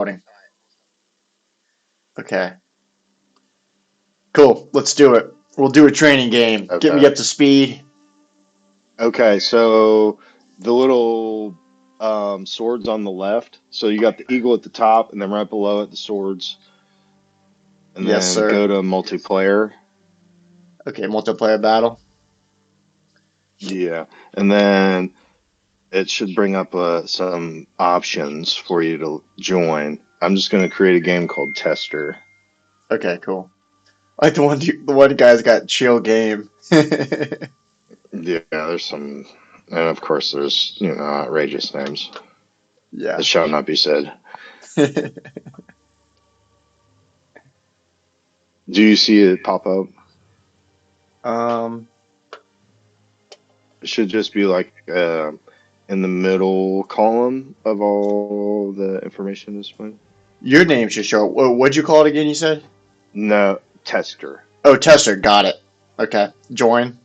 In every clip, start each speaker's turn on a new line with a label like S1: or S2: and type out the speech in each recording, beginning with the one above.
S1: Recording. Okay. Cool. Let's do it. We'll do a training game. Get me
S2: Okay.
S1: up to speed.
S2: Okay. So the little swords on the left. So you got the eagle at the top, and then right below it the swords, and
S1: Yes,
S2: then
S1: sir.
S2: go to multiplayer.
S1: Okay, multiplayer battle.
S2: Yeah, and then it should bring up some options for you to join. I'm just gonna create a game called Tester.
S1: Okay, cool. Like the one guy's got chill game.
S2: Yeah, there's some, and of course there's outrageous names that
S1: Yeah.
S2: shall not be said. Do you see it pop up?
S1: um,
S2: It should just be like in the middle column of all the information displayed.
S1: your name should show. What'd you call it again? You said.
S2: No, tester.
S1: Oh, tester. Got it. Okay. Join.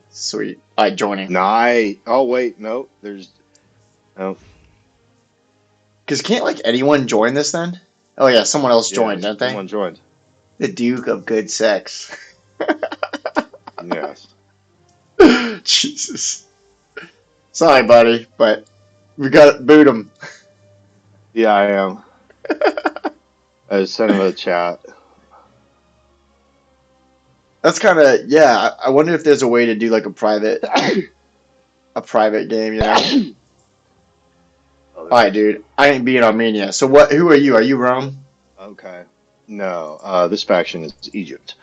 S1: Sweet. All right, joining.
S2: Oh wait, no. There's no.
S1: Because can't like anyone join this then? Oh yeah, someone else
S2: Yeah,
S1: joined, didn't they?
S2: someone joined.
S1: The Duke of Good Sex.
S2: Yes.
S1: Jesus. Sorry, buddy, but we got to boot him.
S2: Yeah, I am. I sent him a chat.
S1: That's kind of yeah. I wonder if there's a way to do like a private game.
S2: Oh,
S1: All
S2: there
S1: right,
S2: is.
S1: dude. I ain't being Armenia. So what? Who are you? Are you Rome?
S2: Okay. No, this faction is Egypt.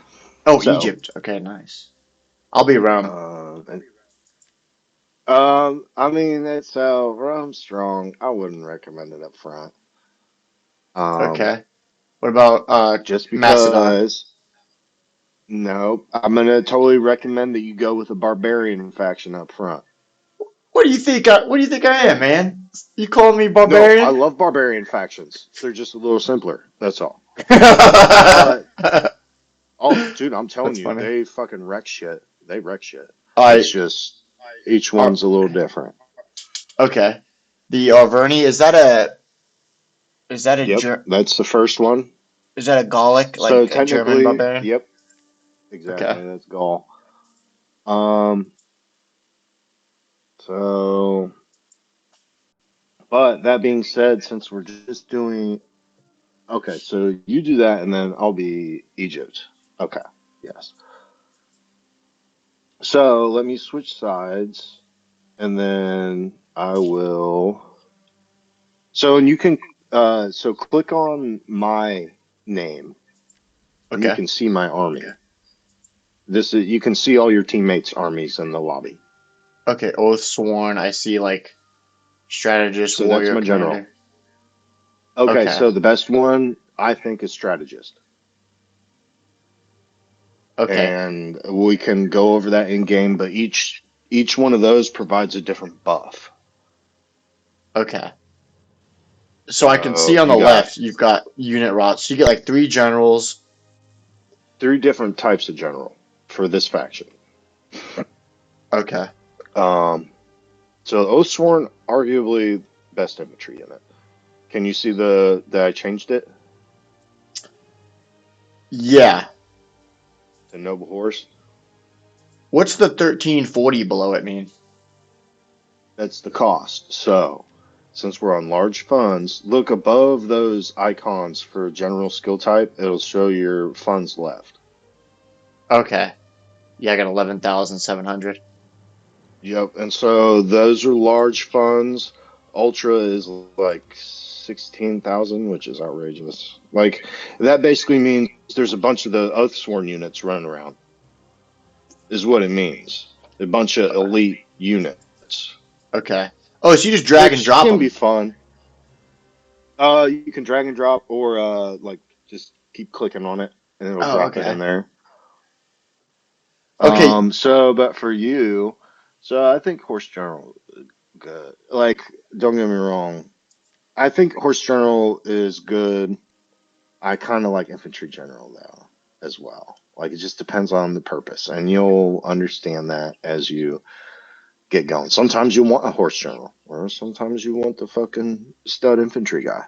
S1: Oh,
S2: So,
S1: Egypt. Okay, nice. I'll be Rome.
S2: and I mean, it's Rome strong. I wouldn't recommend it up front. Um,
S1: Okay. What about
S2: just
S1: Macedon?
S2: because, no, I'm gonna totally recommend that you go with a barbarian faction up front.
S1: What do you think? What do you think I am, man? You calling me
S2: No, I
S1: barbarian?
S2: love barbarian factions. They're just a little simpler. That's all.
S1: That's
S2: But oh, dude, I'm telling you,
S1: funny.
S2: they fucking wreck shit. They wreck shit.
S1: All
S2: It's
S1: right.
S2: just each
S1: Uh,
S2: one's a little different.
S1: okay. The Arverni is that a
S2: Yep, that's the first one.
S1: is that a Gallic
S2: So
S1: like a German
S2: technically,
S1: barbarian?
S2: yep,
S1: Okay.
S2: exactly. That's Gaul. Um, so, but that being said, since we're just doing, okay, so you do that, and then I'll be Egypt. Okay, yes. So let me switch sides, and then I will. So and you can, so click on my name, and you
S1: Okay.
S2: can see my army. This is you can see all your teammates' armies in the lobby.
S1: Okay. Oath sworn. I see like strategist,
S2: So that's
S1: warrior,
S2: my general.
S1: commander.
S2: Okay,
S1: Okay.
S2: so the best one I think is strategist.
S1: Okay.
S2: And we can go over that in game, but each one of those provides a different buff.
S1: Okay. So I can see
S2: So
S1: on the
S2: you got
S1: left you've got unit rots. So you get like three generals.
S2: three different types of general for this faction.
S1: Okay.
S2: Um, so Oathsworn, arguably best infantry unit. Can you see the that I changed it
S1: Yeah.
S2: to Noble Horse?
S1: What's the 1340 below it mean?
S2: That's the cost. So since we're on large funds, look above those icons for general skill type. It'll show your funds left.
S1: Okay. Yeah, I got 11,700.
S2: Yep, and so those are large funds. Ultra is like 16,000, which is outrageous. Like that basically means there's a bunch of the Oathsworn units running around. Is what it means. A bunch of elite units,
S1: Okay. Oh, so you just drag and
S2: which
S1: drop
S2: can be
S1: them.
S2: fun. You can drag and drop, or like just keep clicking on it, and it'll
S1: Oh,
S2: drop it
S1: okay.
S2: in there.
S1: Okay.
S2: But for you, so I think Horse General good. Like, don't get me wrong. I think Horse General is good. I kind of like Infantry General though as well. Like it just depends on the purpose, and you'll understand that as you get going. Sometimes you want a horse general, or sometimes you want the fucking stud infantry guy.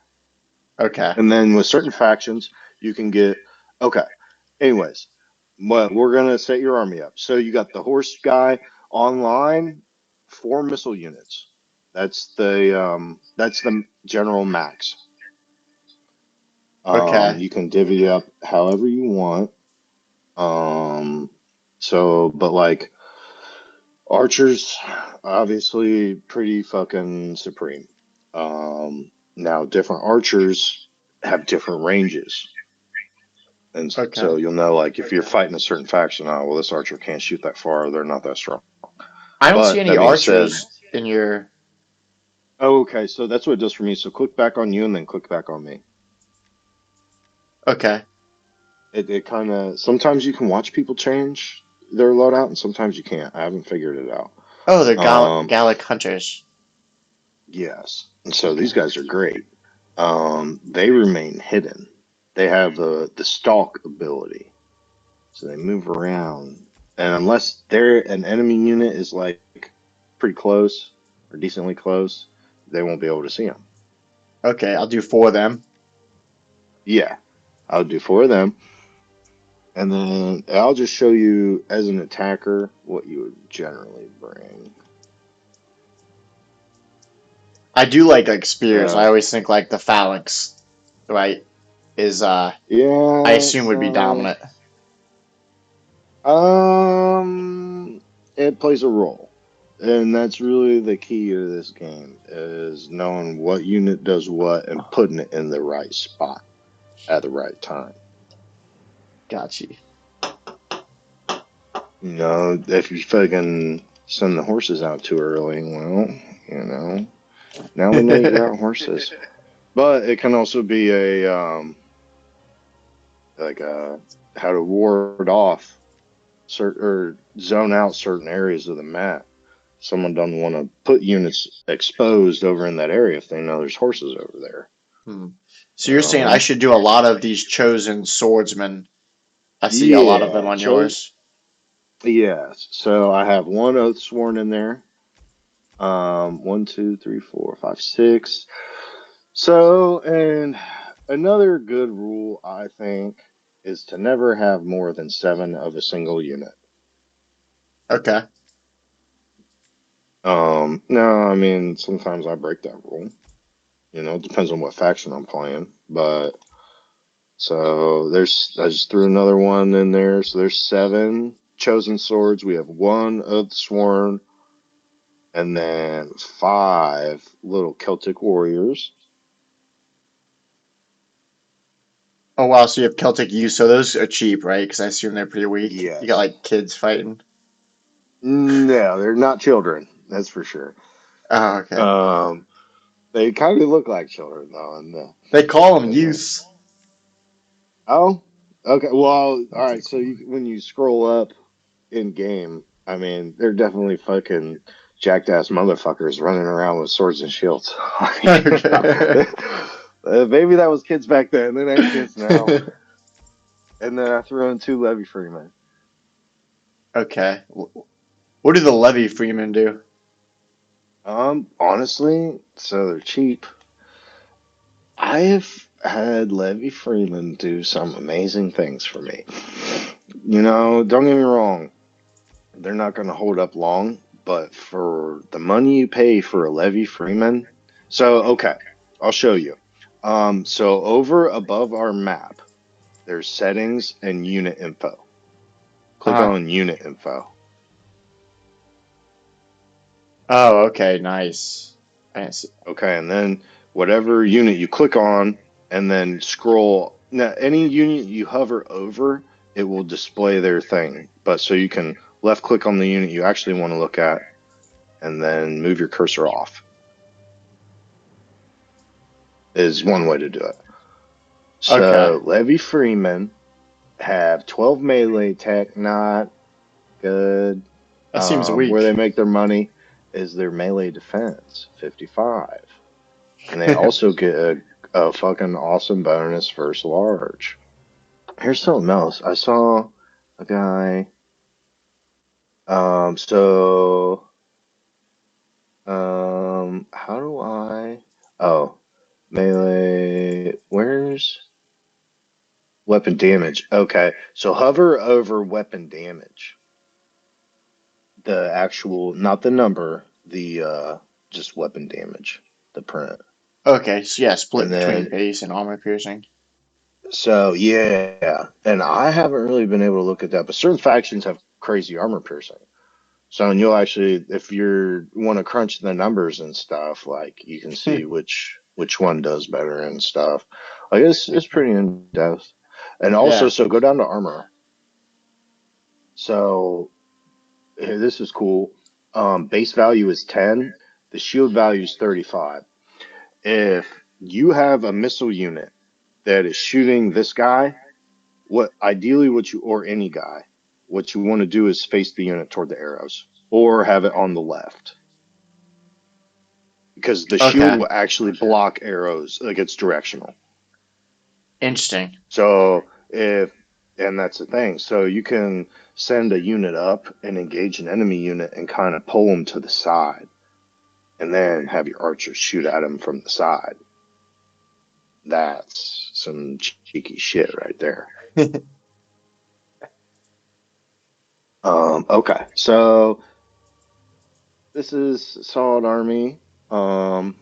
S1: Okay.
S2: And then with certain factions, you can get okay. Anyways, well, we're gonna set your army up. So you got the horse guy online, 4 missile units. That's the general max.
S1: Okay.
S2: You can divvy up however you want. Um, but like archers, obviously pretty fucking supreme. Now different archers have different ranges. And
S1: Okay.
S2: so you'll know, like, if you're fighting a certain faction, oh, well, this archer can't shoot that far. They're not that strong.
S1: I don't see
S2: But
S1: any
S2: that being said,
S1: archers in your.
S2: oh, okay, so that's what it does for me. So click back on you and then click back on me.
S1: Okay.
S2: It kind of, sometimes you can watch people change their loadout and sometimes you can't. I haven't figured it out.
S1: Oh, they're
S2: Um,
S1: Gallic hunters.
S2: yes. And so these
S1: Okay.
S2: guys are great. They remain hidden. They have the stalk ability. So they move around. And unless they're an enemy unit is like pretty close or decently close, they won't be able to see them.
S1: Okay, I'll do 4 of them.
S2: Yeah, I'll do 4 of them. And then I'll just show you as an attacker what you would generally bring.
S1: I do like spears. I
S2: So,
S1: always think like the phalanx, right, is I
S2: yeah,
S1: assume would be dominant.
S2: um, it plays a role. And that's really the key to this game is knowing what unit does what and putting it in the right spot at the right time.
S1: Got you.
S2: You know, if you fucking send the horses out too early, well, now we know you got horses. But it can also be a like how to ward off certain or zone out certain areas of the map. Someone doesn't want to put units exposed over in that area if they know there's horses over there.
S1: Hmm. So
S2: You
S1: you're saying I
S2: know?
S1: should do a lot of these chosen swordsmen. I see a lot of them
S2: Yeah,
S1: on
S2: chose.
S1: yours.
S2: Yes. So I have one oath sworn in there. One, two, three, four, five, six. So, and another good rule, I think, is to never have more than 7 of a single unit.
S1: Okay.
S2: No, I mean, sometimes I break that rule. You know, it depends on what faction I'm playing. But, so I just threw another one in there. So there's 7 chosen swords. We have 1 of the sworn, and then 5 little Celtic warriors.
S1: Oh wow, so you have Celtic youth, so those are cheap, right? Because I assume they're pretty weak. You got
S2: Yes.
S1: like kids fighting.
S2: No, they're not children. That's for sure.
S1: Oh, okay.
S2: Um, they kind of look like children though.
S1: They call them
S2: In the
S1: youths.
S2: oh, okay. Well, all right. So when you scroll up in game, I mean, they're definitely fucking jacked ass motherfuckers running around with swords and shields.
S1: Okay.
S2: Maybe that was kids back then. They ain't kids now. And then I threw in 2 Levy Freemen.
S1: Okay. What do the Levy Freemen do?
S2: Honestly, so they're cheap. I have had Levy Freeman do some amazing things for me. You know, don't get me wrong, they're not going to hold up long, but for the money you pay for a Levy Freeman, so okay, I'll show you. So over above our map, there's settings and unit info. Click
S1: Uh-huh.
S2: on unit info.
S1: Oh, okay, nice. I didn't see.
S2: Okay, and then whatever unit you click on, and then scroll. Now, any unit you hover over, it will display their thing. But so you can left click on the unit you actually want to look at, and then move your cursor off. Is one way to do it.
S1: Okay,
S2: So Levy Freeman have 12 melee attack, not good.
S1: that seems
S2: Where they
S1: weak.
S2: make their money is their melee defense, 55. And they also get a fucking awesome bonus versus large. Here's something else. I saw a guy. So How do I? Oh, melee. Where's weapon damage? Okay, so hover over weapon damage. The actual, not the number, the just weapon damage, the print.
S1: Okay, so yeah, split
S2: And
S1: between
S2: then,
S1: base and armor piercing.
S2: so yeah, and I haven't really been able to look at that, but certain factions have crazy armor piercing. So, and you'll actually, if you want to crunch the numbers and stuff, like you can see which one does better and stuff. Like it's pretty in depth. And also,
S1: Yeah.
S2: so go down to armor. So here, this is cool. Base value is 10. The shield value is 35. If you have a missile unit that is shooting this guy, or any guy, what you want to do is face the unit toward the arrows or have it on the left because the shield
S1: Okay.
S2: will actually block arrows, like it's directional.
S1: Interesting.
S2: So if and that's the thing. So you can send a unit up and engage an enemy unit and kind of pull them to the side, and then have your archers shoot at them from the side. That's some cheeky shit right there. Okay, so this is Solid Army. I'll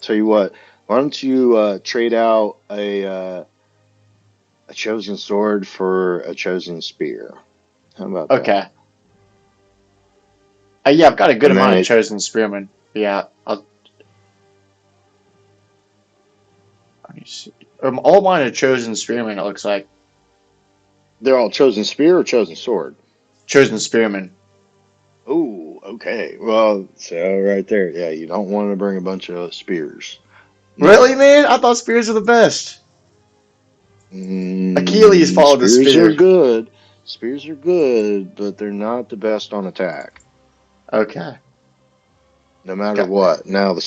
S2: tell you what. Why don't you trade out a chosen sword for a chosen spear? How about that?
S1: Okay. Yeah, I've got a good
S2: And then
S1: amount of
S2: it,
S1: chosen spearmen. Yeah, let me see. All mine are chosen spearmen. It looks like
S2: they're all chosen spear or chosen sword.
S1: chosen spearmen.
S2: Oh, okay. Well, so right there, yeah, you don't want to bring a bunch of spears.
S1: Really,
S2: No.
S1: man? I thought spears are the best. Achilles followed the
S2: Spears are
S1: spear.
S2: good. Spears are good, but they're not the best on attack.
S1: Okay.
S2: No matter
S1: Got,
S2: what. Now,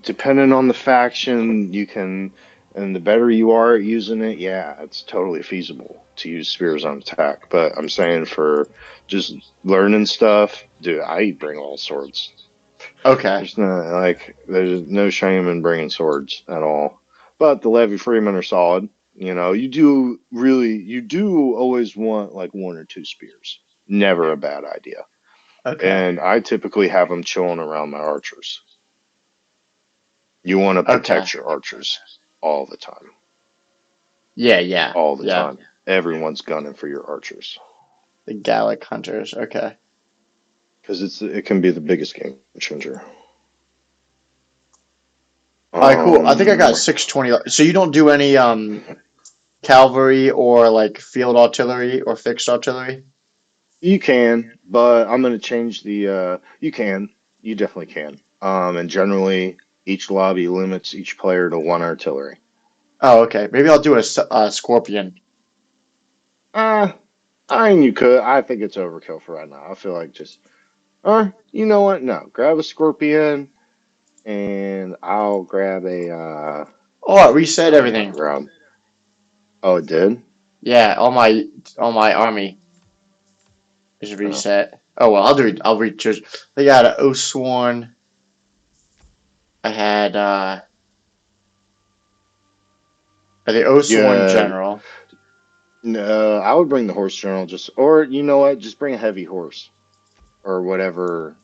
S2: depending on the faction, you can, and the better you are at using it, yeah, it's totally feasible to use spears on attack. But I'm saying for just learning stuff, dude, I bring all swords.
S1: okay.
S2: There's no shame in bringing swords at all. But the Levy Freemen are solid. You do always want like one or two spears. Never a bad idea.
S1: Okay.
S2: And I typically have them chilling around my archers. You want to
S1: Okay.
S2: protect your archers all the time.
S1: Yeah, yeah,
S2: All the
S1: yeah.
S2: time. Everyone's gunning for your archers.
S1: The Gallic hunters. Okay.
S2: Because it can be the biggest game changer.
S1: All right, cool. I think I got
S2: Um,
S1: 620. So you don't do any cavalry or like field artillery or fixed artillery?
S2: you can, but I'm going to change you can. You definitely can. And generally, each lobby limits each player to one artillery.
S1: Oh, okay. Maybe I'll do a scorpion.
S2: Uh, I mean, you could. I think it's overkill for right now. I feel like you know what? No, grab a scorpion, and I'll grab
S1: Oh, it reset
S2: what am I
S1: everything.
S2: grab? Oh, it did?
S1: Yeah, all my army is
S2: Oh.
S1: reset. Oh well, I'll read just. They got an Oathsworn. I had the Oathsworn
S2: Yeah,
S1: general.
S2: no, I would bring the horse general or you know what? Just bring a heavy horse or whatever.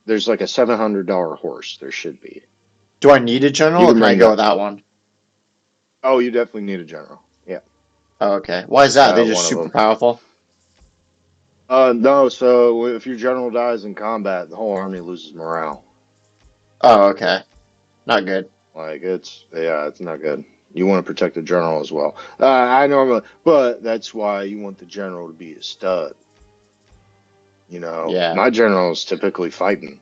S2: There's like a $700 horse. There should be.
S1: Do I need a general
S2: You
S1: or
S2: can
S1: can I
S2: bring
S1: go
S2: that.
S1: without one?
S2: Oh, you definitely need a general. Yeah,
S1: Oh, okay. Why is
S2: just
S1: that? They're
S2: have
S1: just
S2: one of
S1: super
S2: them.
S1: powerful.
S2: No. So if your general dies in combat, the whole army loses morale.
S1: Oh, okay. Not good.
S2: Like it's not good. You want to protect the general as well. I normally, but that's why you want the general to be a stud.
S1: Yeah.
S2: My general is typically fighting.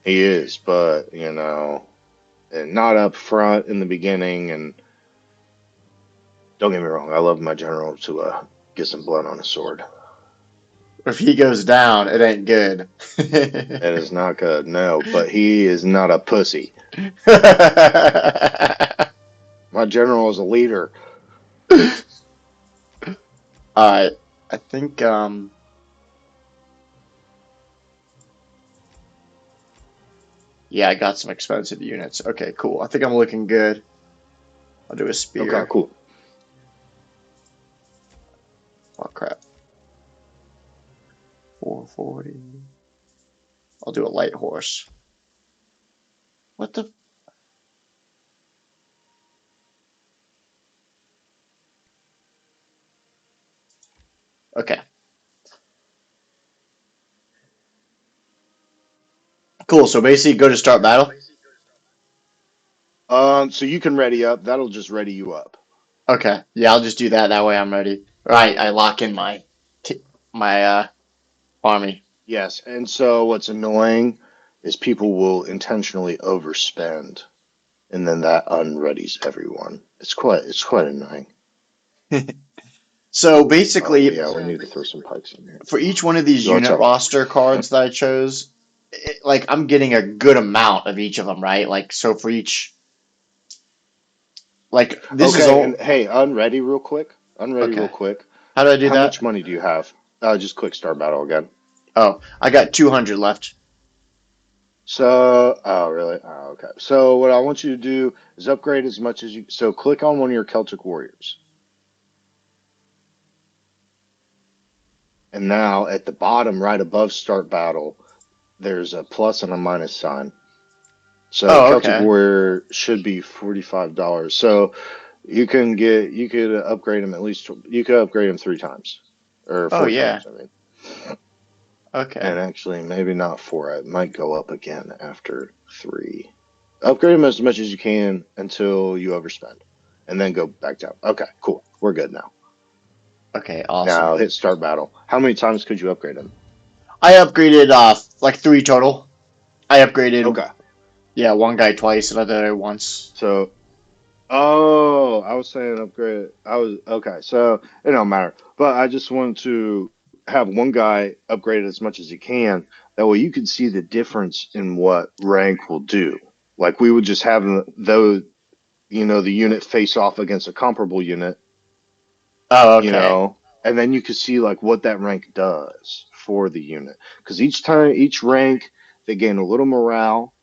S2: He is, but and not up front in the beginning. And don't get me wrong, I love my general to get some blood on his sword.
S1: If he goes down, it ain't good.
S2: That is not good, no. But he is not a pussy. My general is a leader.
S1: Alright. I think Yeah, I got some expensive units. Okay, cool. I think I'm looking good. I'll do a
S2: Okay,
S1: spear.
S2: cool.
S1: Oh crap. 440. I'll do a light horse. What the? Okay. Cool. So basically, go to start battle.
S2: So you can ready up. That'll just ready you up.
S1: Okay. Yeah, I'll just do that. That way I'm ready. All right. I lock in my army.
S2: Yes, and so what's annoying is people will intentionally overspend, and then that unreadies everyone. It's quite annoying.
S1: So
S2: Oh
S1: basically,
S2: yeah, we need to throw some pikes in here.
S1: for each one of these
S2: Go
S1: unit
S2: tell.
S1: roster cards that I chose, like I'm getting a good amount of each of them, right? Like so for each, like this is
S2: Okay, and
S1: all
S2: hey, unready real quick. Unready real
S1: okay.
S2: quick.
S1: How do I do
S2: How much
S1: that?
S2: money do you have? Just click start battle again.
S1: Oh, I got 200 left.
S2: So, oh really? Oh, okay. So what I want you to do is upgrade as much as you. So click on one of your Celtic warriors, and now at the bottom, right above start battle, there's a plus and a minus sign. So
S1: Oh,
S2: Celtic
S1: okay.
S2: Warrior should be $45. So you could upgrade them at least you could upgrade them 3 times or
S1: Oh
S2: four
S1: yeah.
S2: times. I mean,
S1: Okay.
S2: and actually maybe not four. It might go up again after three. Upgrade them as much as you can until you overspend, and then go back down. Okay, cool. We're good now.
S1: Okay, awesome.
S2: Now hit start battle. How many times could you upgrade them?
S1: I upgraded like 3 total. I upgraded
S2: Okay,
S1: one guy twice, another once.
S2: so oh, I was saying upgrade. I was okay, so it don't matter. But I just wanted to have one guy upgrade as much as he can. That way you can see the difference in what rank will do. Like we would just have those, the unit face off against a comparable unit,
S1: Oh, okay.
S2: and then you could see like what that rank does for the unit. Because each time, each rank, they gain a little morale,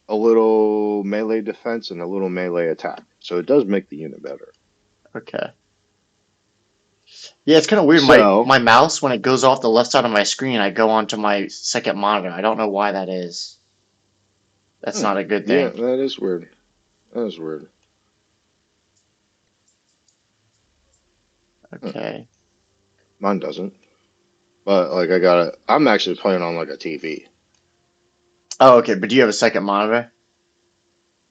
S2: a little melee defense, and a little melee attack. So it does make the unit better.
S1: Okay. Yeah, it's kind of weird.
S2: So,
S1: My mouse, when it goes off the left side of my screen, I go onto my second monitor. I don't know why that is. That's
S2: hmm,
S1: not a good
S2: yeah,
S1: thing.
S2: that is weird. That is weird. Hmm,
S1: Okay.
S2: mine doesn't. But like I got it. I'm actually playing on like a TV.
S1: Oh, okay. But do you have a second monitor?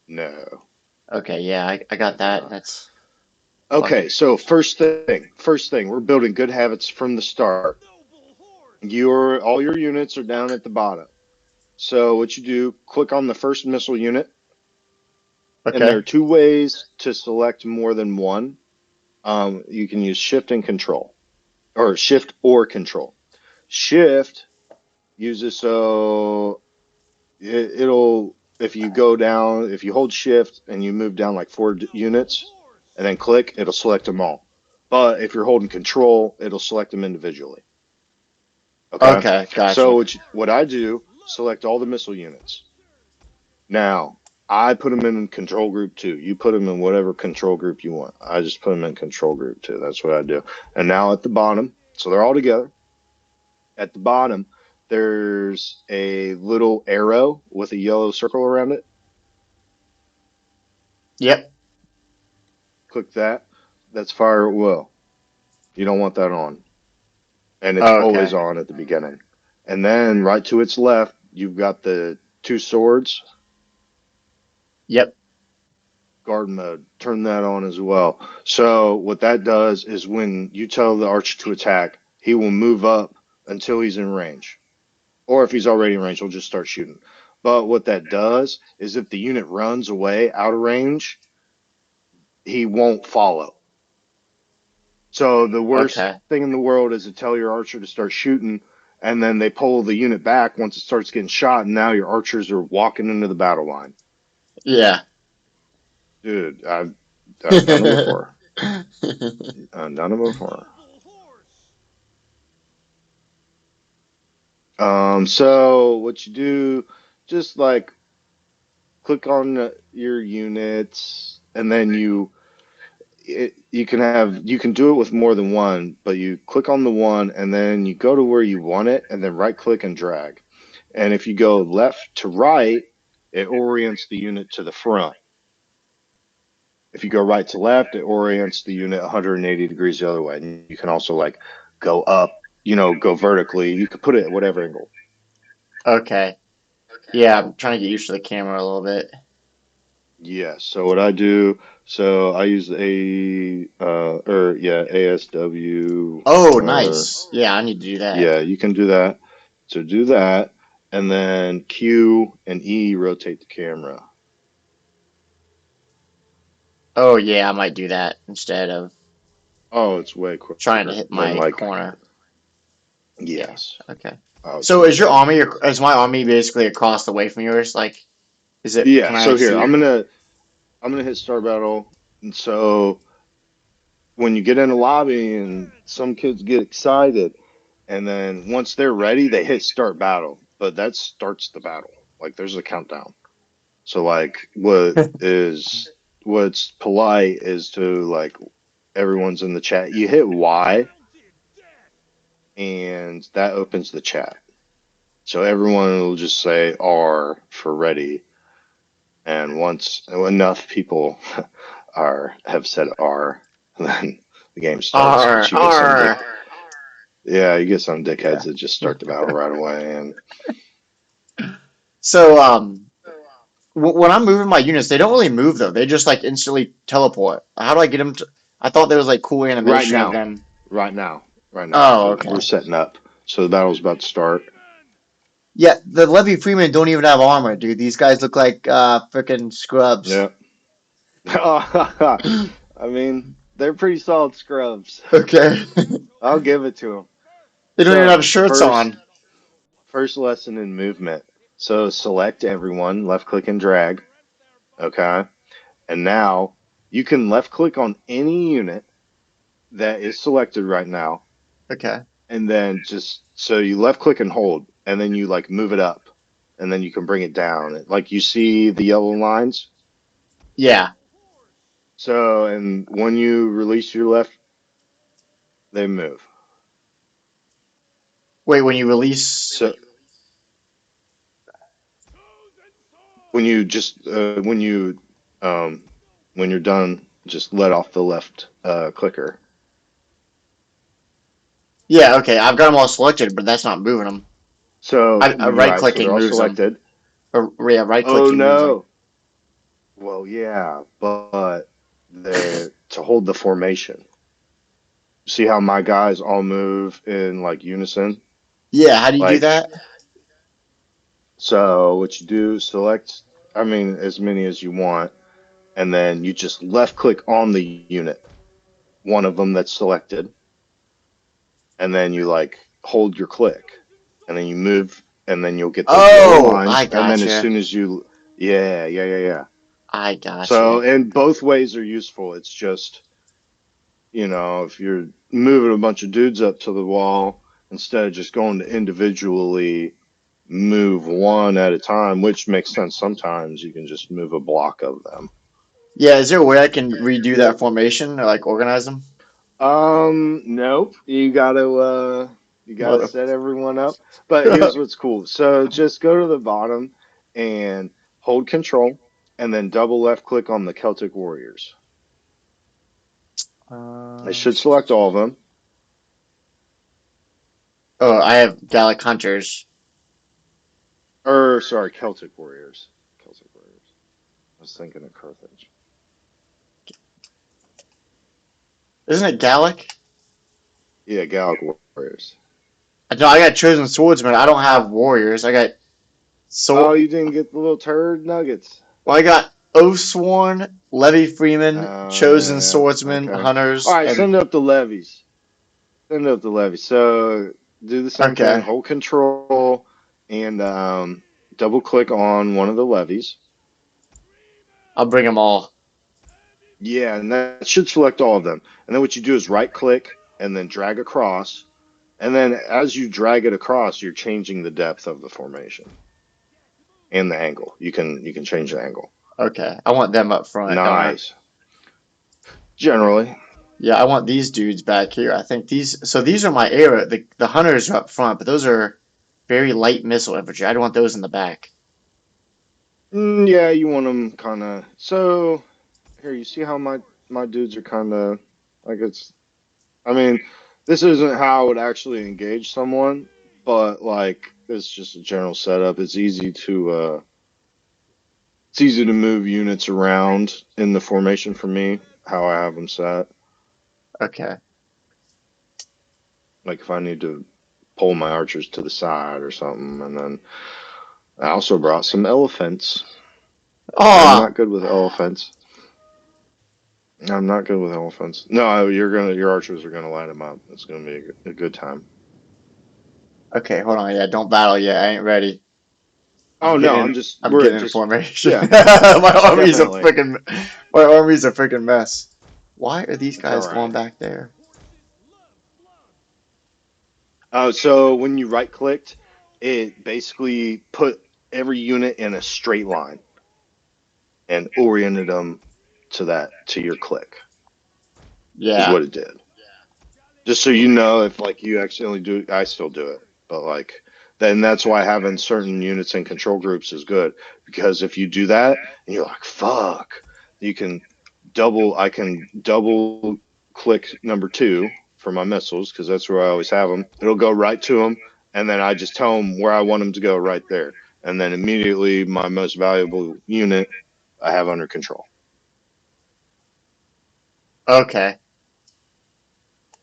S2: No.
S1: Okay, yeah, I got that.
S2: Uh,
S1: That's
S2: okay,
S1: fucking.
S2: so first thing, we're building good habits from the start. Your all your units are down at the bottom. So what you do, click on the first missile unit, and there
S1: Okay.
S2: are two ways to select more than one. You can use shift and control, or shift or control. Shift uses so it'll if you go down if you hold shift and you move down like four units and then click it'll select them all, but if you're holding control it'll select them individually. Okay,
S1: Okay,
S2: so
S1: gotcha.
S2: what I do, select all the missile units. Now I put them in control group 2. You put them in whatever control group you want. I just put them in control group 2. That's what I do. And now at the bottom, so they're all together. At the bottom, there's a little arrow with a yellow circle around it.
S1: Yep.
S2: Click that. That's fire at will. You don't want that on. And it's always
S1: Okay.
S2: on at the beginning. And then right to its left, you've got the two swords,
S1: Yep.
S2: guard mode. Turn that on as well. So what that does is when you tell the archer to attack, he will move up until he's in range. Or if he's already in range, he'll just start shooting. But what that does is if the unit runs away out of range, he won't follow. So the worst
S1: Okay.
S2: thing in the world is to tell your archer to start shooting, and then they pull the unit back once it starts getting shot, and now your archers are walking into the battle line.
S1: Yeah.
S2: Dude, I've done it before. I've done it before. So what you do, just like click on your units, and then you can do it with more than one, but you click on the one, and then you go to where you want it, and then right click and drag. And if you go left to right, it orients the unit to the front. If you go right to left, it orients the unit 180 degrees the other way. And you can also like go up, go vertically. You could put it at whatever angle.
S1: Okay. Yeah, I'm trying to get used to the camera a little bit.
S2: Yeah. So what I do, so I use ASW,
S1: Oh,
S2: or
S1: nice. Yeah, I need to do that.
S2: yeah, you can do that. So do that, and then Q and E rotate the camera.
S1: Oh, yeah, I might do that instead of
S2: Oh, it's way
S1: trying to
S2: quicker
S1: hit
S2: than
S1: my
S2: like
S1: corner. Yeah.
S2: yes.
S1: Okay.
S2: Oh, it's
S1: So
S2: way
S1: is your
S2: better.
S1: army, is my army basically across the way from yours? Like, is it,
S2: Yeah.
S1: can I
S2: So here,
S1: see it?
S2: I'm gonna hit start battle, and so when you get in a lobby and some kids get excited, and then once they're ready, they hit start battle. But that starts the battle. Like there's a countdown. So like what's polite is to like everyone's in the chat. You hit Y and that opens the chat. So everyone will just say R for ready. And once enough people have said R, then the game starts. But
S1: R,
S2: you get
S1: R.
S2: you get some dickheads
S1: Yeah.
S2: that just start the battle right away. And
S1: So, when I'm moving my units, they don't really move though. They just like instantly teleport. How do I get them to? I thought there was like cool
S2: right
S1: animation of
S2: now,
S1: them.
S2: right now, right now,
S1: Oh,
S2: we're
S1: okay.
S2: setting up. So the battle's about to start.
S1: Yeah, the Levy Freemen don't even have armor, dude. These guys look like freaking scrubs.
S2: Yeah. I mean, they're pretty solid scrubs.
S1: Okay.
S2: I'll give it to them.
S1: They don't even have
S2: So
S1: shirts on.
S2: first lesson in movement. So select everyone, left click and drag. Okay. And now you can left click on any unit that is selected right now.
S1: Okay.
S2: And then just so you left click and hold, and then you like move it up, and then you can bring it down. Like you see the yellow lines.
S1: Yeah.
S2: So, and when you release your left, they move.
S1: Wait, when you release.
S2: So when you just when you're done, just let off the left clicker.
S1: Yeah, okay. I've got them all selected, but that's not moving them.
S2: So
S1: Right
S2: right, so they're
S1: clicking
S2: all
S1: moves them.
S2: selected.
S1: Or, yeah, right
S2: Oh
S1: clicking moves them.
S2: no. Well, yeah, but they're to hold the formation. See how my guys all move in like unison?
S1: Yeah, how do you do
S2: Like,
S1: that?
S2: so what you do, select, I mean, as many as you want, and then you just left click on the unit, one of them that's selected, and then you like hold your click, and then you move, and then you'll get those yellow
S1: Oh,
S2: lines,
S1: I
S2: and then as
S1: gotcha.
S2: soon as you, yeah.
S1: I
S2: So,
S1: gotcha.
S2: and both ways are useful. It's just, if you're moving a bunch of dudes up to the wall, instead of just going to individually move one at a time, which makes sense sometimes, you can just move a block of them.
S1: Yeah, is there a way I can redo that formation or like organize them?
S2: Nope. You gotta
S1: What?
S2: set everyone up. But here's what's cool. So just go to the bottom and hold control and then double left click on the Celtic Warriors. I
S1: Uh,
S2: should select all of them.
S1: oh, I have Gallic Hunters.
S2: Or sorry, Celtic Warriors. Celtic Warriors. I was thinking of Carthage.
S1: Isn't it Gallic?
S2: Yeah, Gallic Warriors.
S1: No, I got Chosen Swordsman. I don't have Warriors. I got
S2: Oh,
S1: Sword.
S2: you didn't get the little turd nuggets.
S1: Well, I got Oathsworn, Levy Freeman,
S2: Oh,
S1: Chosen
S2: yeah.
S1: Swordsman,
S2: Okay. All
S1: Hunters,
S2: right,
S1: and
S2: send up the levies. Send up the levies. So do the same thing.
S1: okay,
S2: Hold control and double click on one of the levies.
S1: I'll bring them all.
S2: Yeah, and that should select all of them. And then what you do is right click and then drag across. And then as you drag it across, you're changing the depth of the formation. and the angle. You can change the angle.
S1: Okay, I want them up front, don't I?
S2: Nice. Generally,
S1: Yeah, I want these dudes back here. I think these. So these are my era. The hunters are up front, but those are very light missile infantry. I'd want those in the back.
S2: yeah, you want them kind of. So here, you see how my dudes are kind of like it's. I mean, this isn't how I would actually engage someone, but like it's just a general setup. It's easy to move units around in the formation for me. How I have them set.
S1: Okay.
S2: Like if I need to pull my archers to the side or something, and then I also brought some elephants. I'm
S1: Oh,
S2: not good with elephants. I'm not good with elephants. No, your archers are gonna light them up. It's gonna be a good time.
S1: okay. Hold on. Yeah, don't battle yet. I ain't ready. I'm
S2: Oh
S1: getting
S2: no,
S1: in. I'm
S2: we're
S1: getting in
S2: just
S1: formation.
S2: yeah,
S1: My army's a
S2: definitely.
S1: freaking. My army's a freaking mess. Why are these
S2: It's all
S1: guys going
S2: right.
S1: back there?
S2: So when you right clicked, it basically put every unit in a straight line and oriented them to your click is
S1: Yeah.
S2: what it did. Just so you know, if like you accidentally do, I still do it, but like then that's why having certain units in control groups is good because if you do that and you're like fuck, you can I can double click number two for my missiles because that's where I always have them. It'll go right to them, and then I just tell them where I want them to go right there, and then immediately my most valuable unit I have under control.
S1: Okay.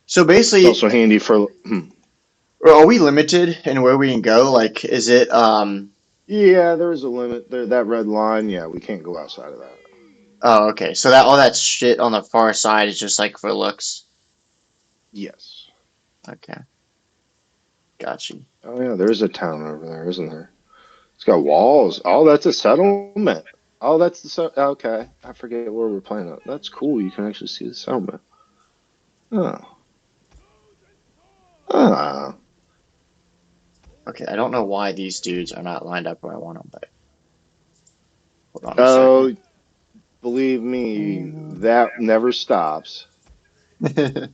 S1: So
S2: It's
S1: basically,
S2: also handy for
S1: are we limited in where we can go? Like, is it
S2: yeah, there is a limit there. That red line, yeah, we can't go outside of that.
S1: Oh, okay. So that all that shit on the far side is just like for looks.
S2: Yes.
S1: Okay, got you.
S2: Oh yeah, there is a town over there, isn't there? It's got walls. Oh, that's a settlement. Oh, that's okay. I forget where we're playing at. That's cool. You can actually see the settlement. Oh. Ah.
S1: Okay, I don't know why these dudes are not lined up where I want them, but hold on a second.
S2: Oh, believe me, that never stops. You're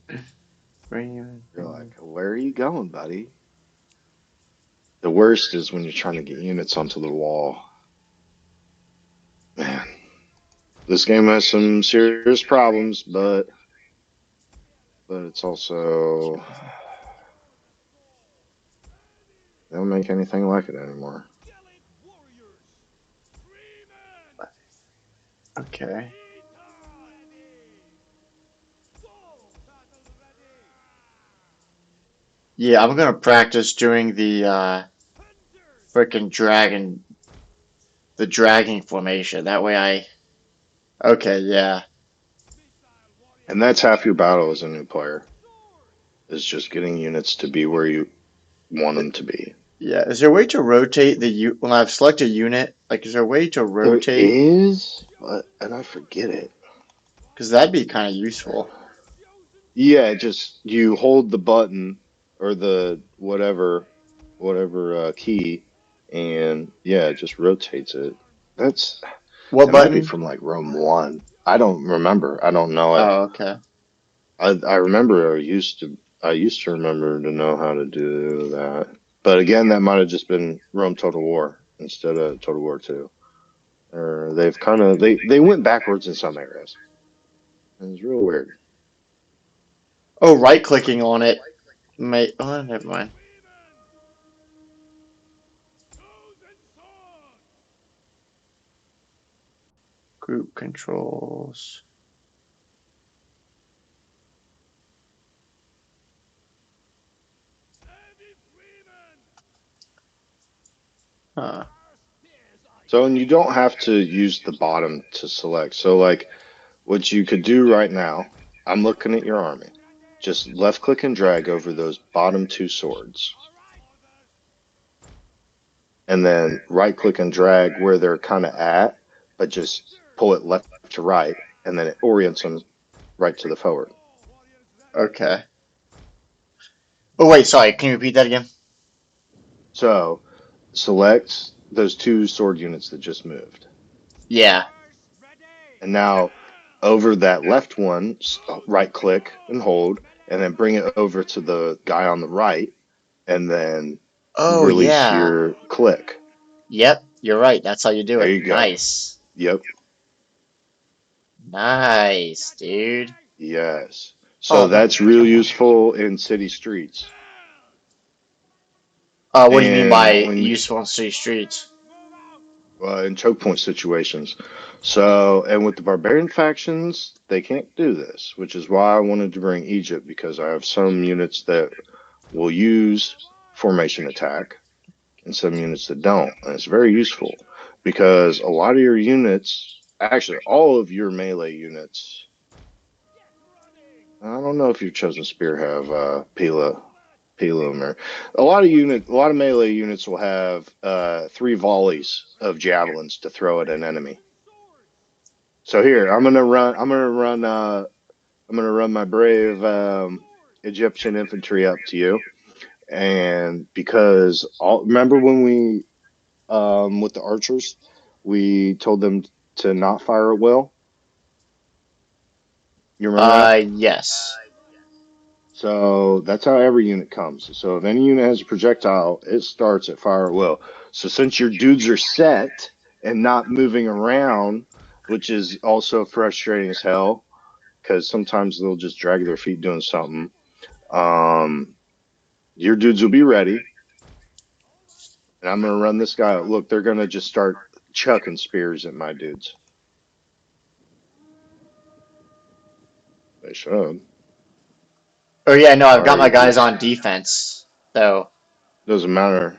S2: like, where are you going, buddy? The worst is when you're trying to get units onto the wall. Man, this game has some serious problems, but it's also they don't make anything like it anymore.
S1: Okay. Yeah, I'm gonna practice doing the freaking dragon, the dragging formation. That way I. Okay, yeah,
S2: And that's half your battle as a new player, is just getting units to be where you want them to be.
S1: yeah. Is there a way to rotate the when I've selected a unit? Like, is there a way to
S2: There
S1: rotate?
S2: is, and I forget it.
S1: Because that'd be kind of useful.
S2: Yeah, just you hold the button or the whatever key, and yeah, it just rotates it. That's
S1: What
S2: It might be
S1: button?
S2: from like Rome One. I don't remember. I don't know it.
S1: Oh, okay.
S2: I remember I used to remember to know how to do that. But again, that might have just been Rome Total War instead of Total War Two. Or they went backwards in some areas. It was real weird.
S1: Oh, right clicking on it. May oh, never mind. Group controls. Huh.
S2: So and you don't have to use the bottom to select. So like what you could do right now, I'm looking at your army. Just left click and drag over those bottom two swords. And then right click and drag where they're kind of at, but just pull it left to right, and then it orients them right to the forward.
S1: Okay. Oh wait, sorry. Can you repeat that again?
S2: So select those two sword units that just moved.
S1: Yeah.
S2: And now over that left one, right click and hold, and then bring it over to the guy on the right, and then
S1: Oh,
S2: release
S1: yeah.
S2: your click.
S1: Yep, you're right. That's how you do
S2: There
S1: it.
S2: you go.
S1: Nice.
S2: Yep.
S1: Nice, dude.
S2: Yes. So
S1: Oh,
S2: that's real useful in city streets.
S1: what do you mean
S2: And
S1: by
S2: when
S1: useful in city streets?
S2: in choke point situations. So, and with the barbarian factions, they can't do this, which is why I wanted to bring Egypt because I have some units that will use formation attack and some units that don't. And it's very useful because a lot of your units, actually, all of your melee units, I don't know if your chosen spear have Pilum or a lot of melee units will have 3 volleys of javelins to throw at an enemy. So here, I'm gonna run my brave Egyptian infantry up to you, and because remember when we with the archers, we told them to not fire at will. You remember that?
S1: Yes.
S2: So that's how every unit comes. So if any unit has a projectile, it starts at fire at will. So since your dudes are set and not moving around, which is also frustrating as hell, because sometimes they'll just drag their feet doing something. Um, your dudes will be ready, and I'm gonna run this guy out. Look, they're gonna just start chucking spears at my dudes. They should.
S1: Oh, yeah, no, I've
S2: Why
S1: got
S2: are
S1: my
S2: your
S1: guys
S2: dudes?
S1: on defense, though.
S2: Doesn't matter.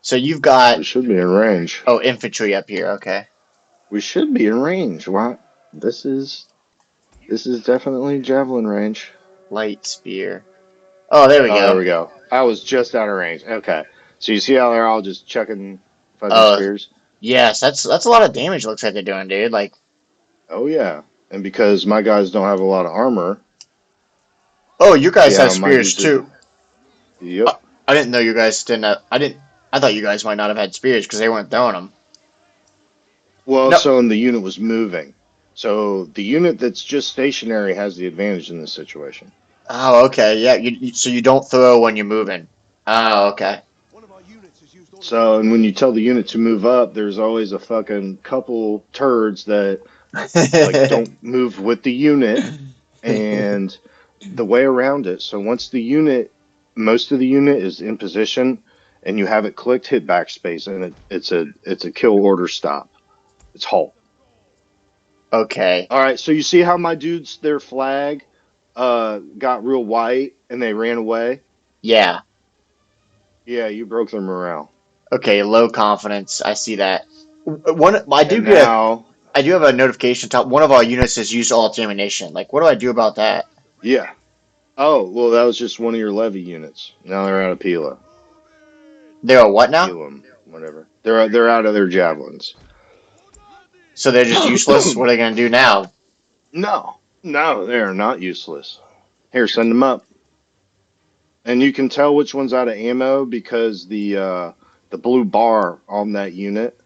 S1: So you've got,
S2: We should be in range.
S1: oh, infantry up here. Okay.
S2: We should be in range. Why? This is definitely javelin range.
S1: Light spear. Oh, there we
S2: Oh, there
S1: go.
S2: we go. I was just out of range. Okay. So you see how they're all just chucking fucking
S1: Oh,
S2: spears?
S1: yes, that's a lot of damage. Looks like they're doing, dude. Like,
S2: Oh yeah. And because my guys don't have a lot of armor,
S1: oh, you
S2: see
S1: guys have
S2: how my
S1: spears
S2: dudes are.
S1: too.
S2: Yep.
S1: I didn't know you guys didn't. I didn't. I thought you guys might not have had spears because they weren't throwing them.
S2: Well,
S1: No.
S2: so and the unit was moving. So the unit that's just stationary has the advantage in this situation.
S1: Oh, okay. Yeah. So you don't throw when you're moving. Oh, okay.
S2: So, and when you tell the unit to move up, there's always a fucking couple turds that like don't move with the unit and the way around it. So once most of the unit is in position and you have it clicked, hit backspace and it's a kill order stop. It's halt.
S1: Okay.
S2: All right. So you see how my dudes, their flag, got real white and they ran away.
S1: Yeah.
S2: Yeah, you broke their morale.
S1: Okay. Low confidence. I see that. One.
S2: And now,
S1: I do have a notification top. One of our units has used all its ammunition. Like, what do I do about that?
S2: yeah. Oh, well, that was just one of your levy units. Now they're out of Pila.
S1: They're a what now?
S2: Elam, whatever. They're out of their javelins.
S1: So they're just useless. What are they gonna do now?
S2: No, they're not useless. Here, send them up. And you can tell which one's out of ammo because the blue bar on that unit,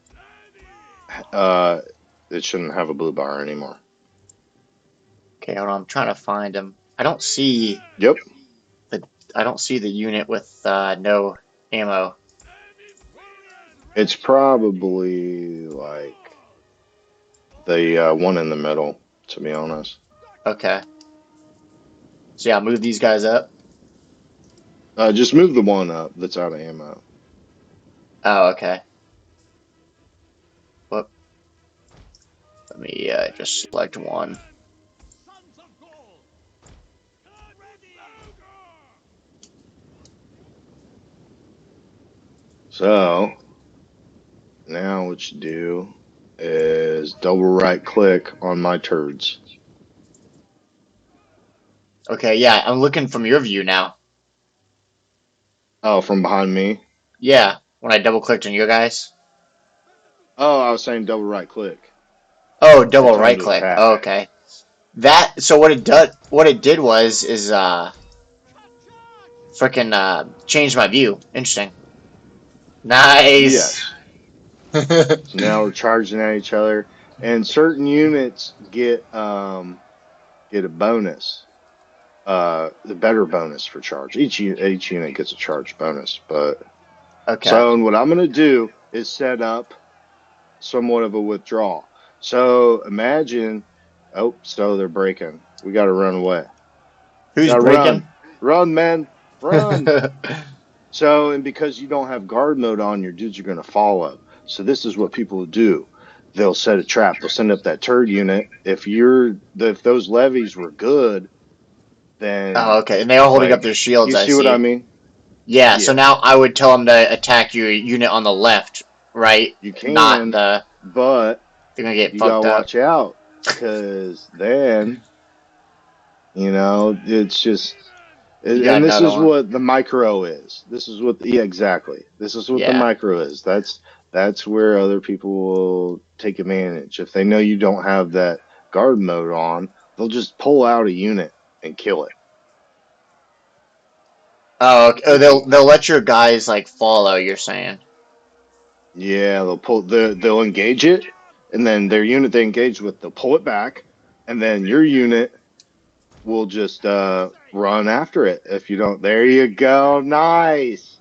S2: uh, it shouldn't have a blue bar anymore.
S1: Okay, hold on. I'm trying to find them. I don't see
S2: Yep,
S1: the. I don't see the unit with no ammo.
S2: it's probably like the one in the middle, to be honest.
S1: Okay. So yeah, move these guys up.
S2: Just move the one up that's out of ammo.
S1: Oh, okay. Whoop. Let me just select one.
S2: So now what you do is double right click on my turds.
S1: Okay, yeah, I'm looking from your view now.
S2: Oh, from behind me.
S1: Yeah, when I double clicked on your guys.
S2: Oh, I was saying double right click
S1: Oh,
S2: to
S1: double
S2: tell them
S1: right
S2: to
S1: click.
S2: attack.
S1: Oh, okay. That so what it did was is freaking changed my view. Interesting. Nice.
S2: Yes. So now we're charging at each other, and certain units get a bonus, the better bonus for charge. Each unit gets a charge bonus. But
S1: Okay.
S2: so what I'm gonna do is set up somewhat of a withdrawal. So imagine, oh, so they're breaking. We got to run away.
S1: Who's
S2: Got to
S1: breaking?
S2: run, man, run. So, and because you don't have guard mode on, your dudes are going to follow. So this is what people do. They'll set a trap. They'll send up that turd unit. If those levies were good,
S1: Oh,
S2: then
S1: okay. And they are holding up
S2: like
S1: their shields,
S2: you
S1: I
S2: see what I
S1: see.
S2: mean?
S1: Yeah, so
S2: Yeah,
S1: now I would tell them to attack your unit on the left, right?
S2: you
S1: Not
S2: can,
S1: the.
S2: but
S1: They're gonna get
S2: you gotta
S1: fucked up.
S2: watch out because then it's just.
S1: You got
S2: And this
S1: another
S2: is
S1: one.
S2: what the micro is. This is what, yeah, exactly. This is what the
S1: Yeah.
S2: micro is. That's where other people will take advantage. If they know you don't have that guard mode on, they'll just pull out a unit and kill it.
S1: Oh, okay. Oh, they'll let your guys like follow. You're saying.
S2: Yeah, they'll engage it, and then their unit they engage with, they'll pull it back, and then your unit will just run after it. If you don't, there you go. Nice,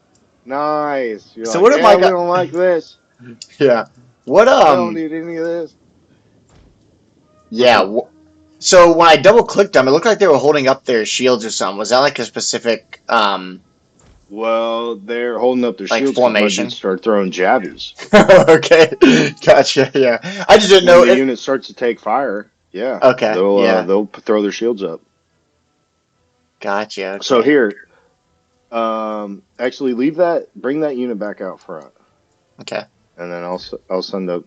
S2: nice. You're
S1: So
S2: like,
S1: what am
S2: yeah,
S1: I
S2: we
S1: got?
S2: don't like this.
S1: Yeah. What
S2: We don't need any of this.
S1: Yeah. So when I double clicked them, it looked like they were holding up their shields or something. Was that like a specific
S2: Well, they're holding up their
S1: like
S2: shields because my dudes
S1: formation?
S2: start throwing jabbies.
S1: Okay. Gotcha. Yeah. I just didn't
S2: When
S1: know
S2: the
S1: it.
S2: unit starts to take fire, yeah,
S1: Okay. Yeah.
S2: they'll throw their shields up.
S1: Gotcha.
S2: So
S1: Okay.
S2: here, actually bring that unit back out front,
S1: Okay.
S2: and then I'll send up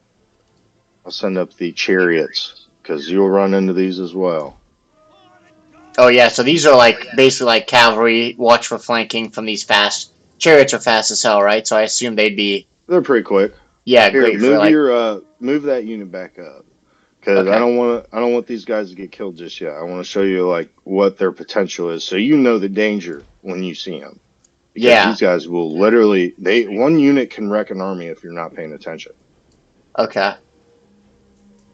S2: the chariots because you'll run into these as well.
S1: Oh yeah, so these are like basically like cavalry. Watch for flanking from these fast chariots are fast as hell, right? So I assume they'd be
S2: They're pretty quick.
S1: yeah
S2: Here,
S1: great for like
S2: move that unit back up because
S1: okay
S2: I don't want these guys to get killed just yet. I want to show you like what their potential is, so you know the danger when you see them. Because
S1: yeah
S2: these guys will literally they one unit can wreck an army if you're not paying attention.
S1: okay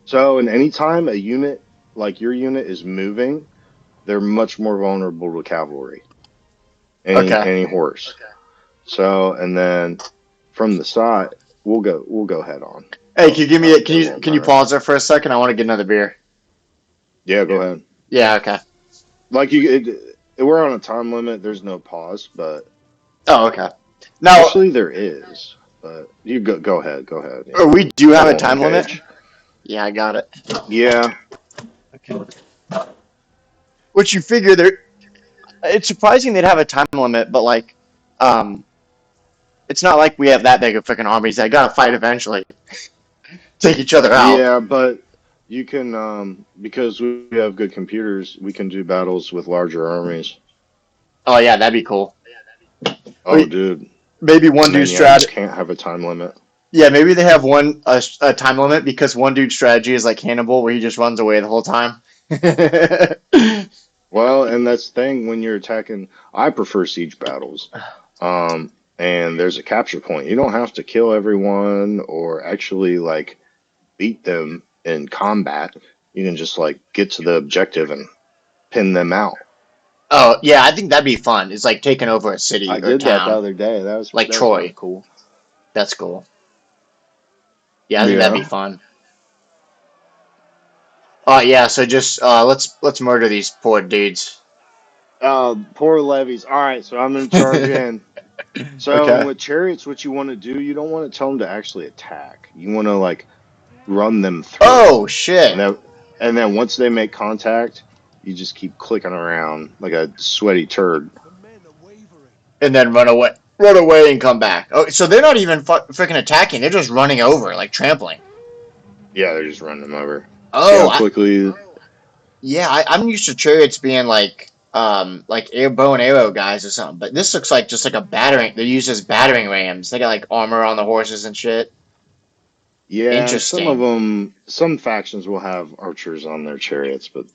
S2: So, and anytime a unit like your unit is moving, they're much more vulnerable to cavalry,
S1: okay.
S2: any horse. So, and then from the side, we'll go head on.
S1: Hey, can you give me
S2: It won't
S1: can you
S2: matter.
S1: pause there for a second? I want to get another beer.
S2: Yeah, go ahead.
S1: Yeah. Okay.
S2: Like we're on a time limit. There's no pause, but
S1: Oh okay. Now
S2: actually there is. But you go ahead. Go ahead. Yeah,
S1: we do
S2: I
S1: have a
S2: won't
S1: time limit.
S2: engage.
S1: Yeah, I got it.
S2: Yeah,
S1: Okay. Which you figure there? It's surprising they'd have a time limit, but like um, it's not like we have that big of freaking armies. They gotta fight eventually, take each other out.
S2: yeah, but you can because we have good computers, we can do battles with larger armies.
S1: Oh yeah, that'd be cool.
S2: Oh,
S1: We
S2: dude.
S1: maybe one
S2: And
S1: dude
S2: then yeah, you
S1: strat.
S2: can't have a time limit.
S1: Yeah, maybe they have a time limit because one dude's strategy is like Hannibal, where he just runs away the whole time.
S2: Well, and that's the thing when you're attacking. I prefer siege battles. And there's a capture point. You don't have to kill everyone or actually like beat them in combat. You can just like get to the objective and pin them out.
S1: Oh yeah, I think that'd be fun. It's like taking over a
S2: I
S1: city or
S2: did that the
S1: town,
S2: other day.
S1: like
S2: That was kind of
S1: Troy.
S2: cool.
S1: That's cool. Yeah, I think that'd be
S2: Yeah.
S1: fun. Yeah. So just let's murder these poor dudes.
S2: Poor levies. All right, so I'm gonna charge in. So
S1: Okay.
S2: with chariots, what you want to do, you don't want to tell them to actually attack. You want to like run them through,
S1: Oh shit!
S2: and then once they make contact, you just keep clicking around like a sweaty turd.
S1: And then run away, and come back. Oh, so they're not even freaking attacking. They're just running over, like trampling.
S2: Yeah, they're just running them over. See
S1: Oh,
S2: how quickly?
S1: yeah. I'm used to chariots being like air bow and arrow guys or something, but this looks like just like a battering. They're used as battering rams. They got like armor on the horses and shit.
S2: Yeah, some of
S1: Interesting.
S2: them, some factions will have archers on their chariots, but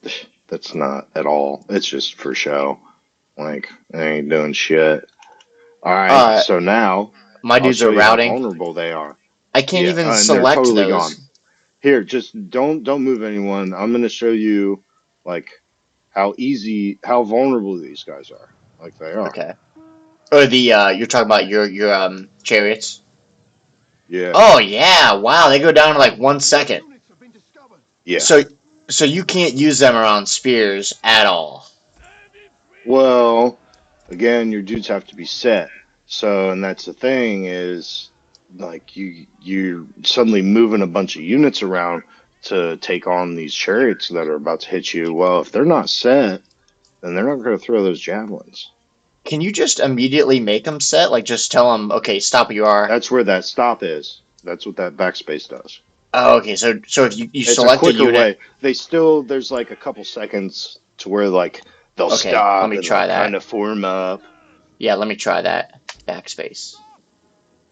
S2: that's not at all. It's just for show. Like they ain't doing shit. All right,
S1: Uh,
S2: so now
S1: My
S2: I'll
S1: dudes are
S2: show you how
S1: routing.
S2: vulnerable they are.
S1: I can't
S2: Yeah,
S1: even
S2: and they're
S1: select
S2: totally
S1: those.
S2: gone. Here, just don't move anyone. I'm gonna show you like how vulnerable these guys are. Like they are.
S1: Okay. Or the you're talking about your chariots.
S2: Yeah,
S1: Oh yeah, wow, they go down in like 1 second.
S2: yeah.
S1: So so you can't use them around spears at all.
S2: Well, again, your dudes have to be set. So, and that's the thing is like you're suddenly moving a bunch of units around to take on these chariots that are about to hit you. Well, if they're not set, then they're not going to throw those javelins.
S1: Can you just immediately make them set? Like just tell them, okay, stop where you are.
S2: That's where that stop is. That's what that backspace does.
S1: Oh, okay. So if you
S2: It's a
S1: select a
S2: quicker
S1: unit,
S2: way. There's like a couple seconds to where like they'll
S1: okay, let
S2: stop
S1: me
S2: and
S1: try
S2: like kind
S1: that.
S2: of form up.
S1: Yeah, let me try that. Backspace.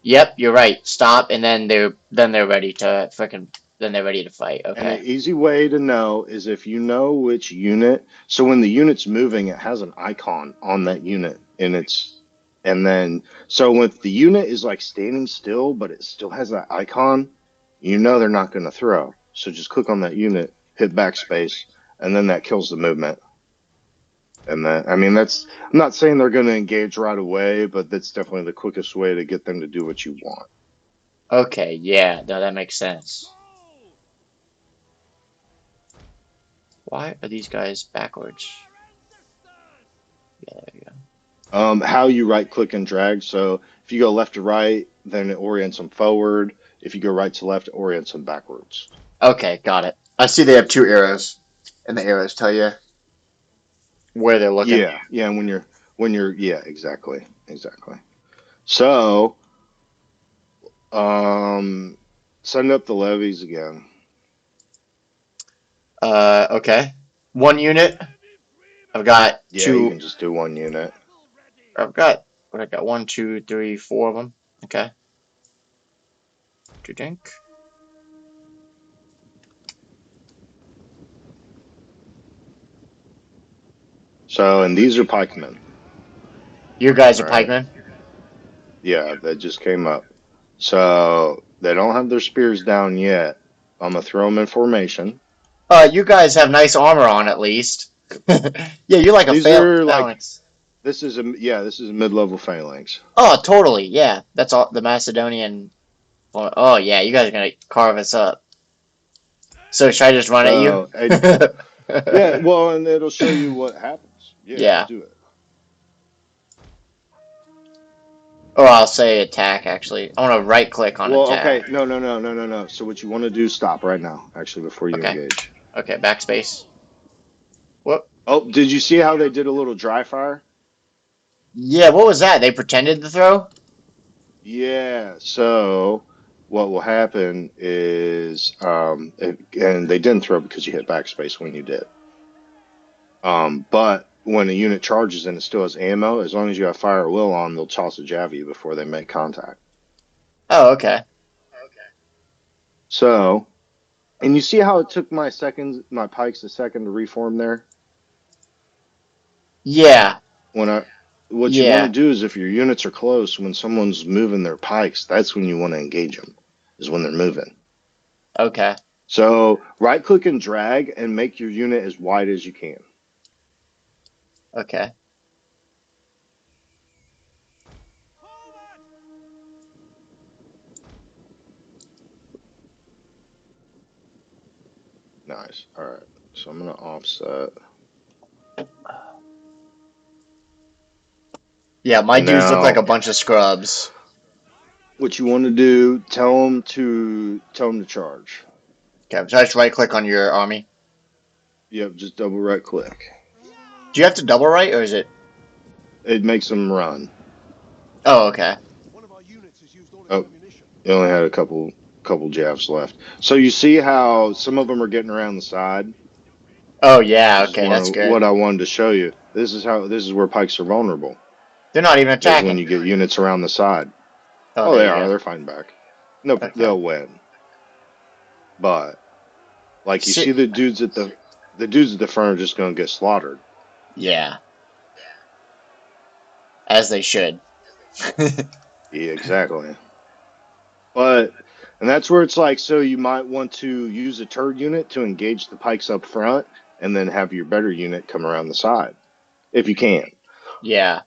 S1: Yep, you're right. Stop, and then they're ready to frickin' then they're ready to fight.
S2: And an
S1: Okay.
S2: easy way to know is if you know which unit. So when the unit's moving, it has an icon on that unit, and then so if the unit is like standing still, but it still has that icon, you know they're not going to throw. So just click on that unit, hit backspace, and then that kills the movement. And that, I mean, I'm not saying they're going to engage right away, but that's definitely the quickest way to get them to do what you want.
S1: Okay, yeah, no, that makes sense. Why are these guys backwards? Yeah, there you
S2: How you right click and drag. So if you go left to right, then it orients them forward. If you go right to left, it orients them backwards.
S1: go. Okay, got it. I see they have two arrows, and the arrows tell you where they're looking.
S2: Yeah, yeah. And when you're yeah, exactly. So um, send up the levies again.
S1: Okay. One unit. I've got
S2: Yeah, you
S1: two.
S2: can just do one unit.
S1: I've got what? I got one, two, three, four of them. Okay. Dink.
S2: So and these are pikemen.
S1: You guys
S2: All
S1: are
S2: right.
S1: pikemen.
S2: Yeah, that just came up. So they don't have their spears down yet. I'm gonna throw them in formation.
S1: You guys have nice armor on at least. Yeah, you're like a
S2: These are like
S1: phalanx.
S2: this is a mid-level phalanx.
S1: Oh, totally. Yeah, that's all. The Macedonian. Oh, yeah, you guys are gonna carve us up. So should I just run at you?
S2: So yeah, well, and it'll show you what happens. Yeah, just
S1: Yeah.
S2: do it.
S1: Or I'll say attack. Actually, I want to right click on
S2: Well,
S1: attack.
S2: okay, no. So what you want to do is stop right now, actually, before you
S1: Okay.
S2: engage.
S1: Okay. Backspace. Whoop.
S2: Oh, did you see how they did a little dry fire?
S1: Yeah. What was that? They pretended to throw.
S2: Yeah. So what will happen is, and they didn't throw because you hit backspace when you did. But when a unit charges and it still has ammo, as long as you have fire will on, they'll toss a jav you before they make contact.
S1: Oh, okay.
S2: So, and you see how it took my pikes a second to reform there?
S1: Yeah.
S2: When I, what you want to
S1: Yeah.
S2: do is if your units are close, when someone's moving their pikes, that's when you want to engage them, is when they're moving.
S1: Okay.
S2: So right click and drag and make your unit as wide as you can.
S1: Okay.
S2: Nice. All right. So I'm gonna offset.
S1: Yeah, my
S2: And
S1: dudes look like
S2: now
S1: a bunch of scrubs.
S2: what you want to do, tell them to charge.
S1: Okay, so I just right click on your army.
S2: Yep, just double right click.
S1: Do you have to double right or is it?
S2: It makes them run.
S1: Oh, okay.
S2: Oh, you only had a couple jabs left. So you see how some of them are getting around the side.
S1: Oh, yeah.
S2: This is
S1: Okay, that's good.
S2: what I wanted to show you. This is where pikes are vulnerable.
S1: They're not even
S2: Is when
S1: attacking.
S2: you get units around the side.
S1: Oh,
S2: Oh,
S1: there
S2: they
S1: you
S2: are.
S1: go.
S2: They're fighting back. No,
S1: Okay.
S2: they'll win. But like you see
S1: Sit.
S2: the dudes at the front are just going to get slaughtered.
S1: Yeah, as they should.
S2: Yeah, exactly. But and that's where it's like, so you might want to use a turd unit to engage the pikes up front, and then have your better unit come around the side if you can.
S1: Yeah.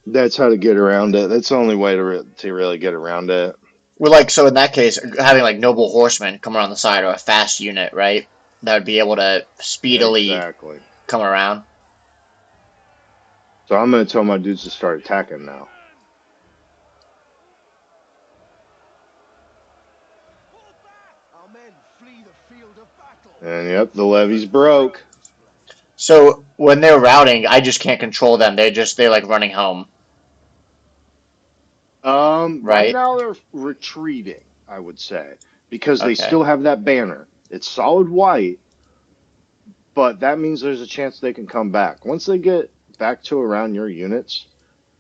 S2: That's how to get around it. That's the only way to really get around it.
S1: Well, like, so in that case, having like noble horsemen come around the side or a fast unit, right? That would be able to speedily
S2: Exactly.
S1: come around.
S2: So I'm gonna tell my dudes to start attacking now.
S3: Our men flee the field of battle.
S2: And yep, the levee's broke.
S1: So when they're routing, I just can't control them. They're like running home,
S2: Right
S1: right?
S2: now they're retreating, I would say, because they
S1: Okay.
S2: still have that banner. It's solid white, but that means there's a chance they can come back. Once they get back to around your units,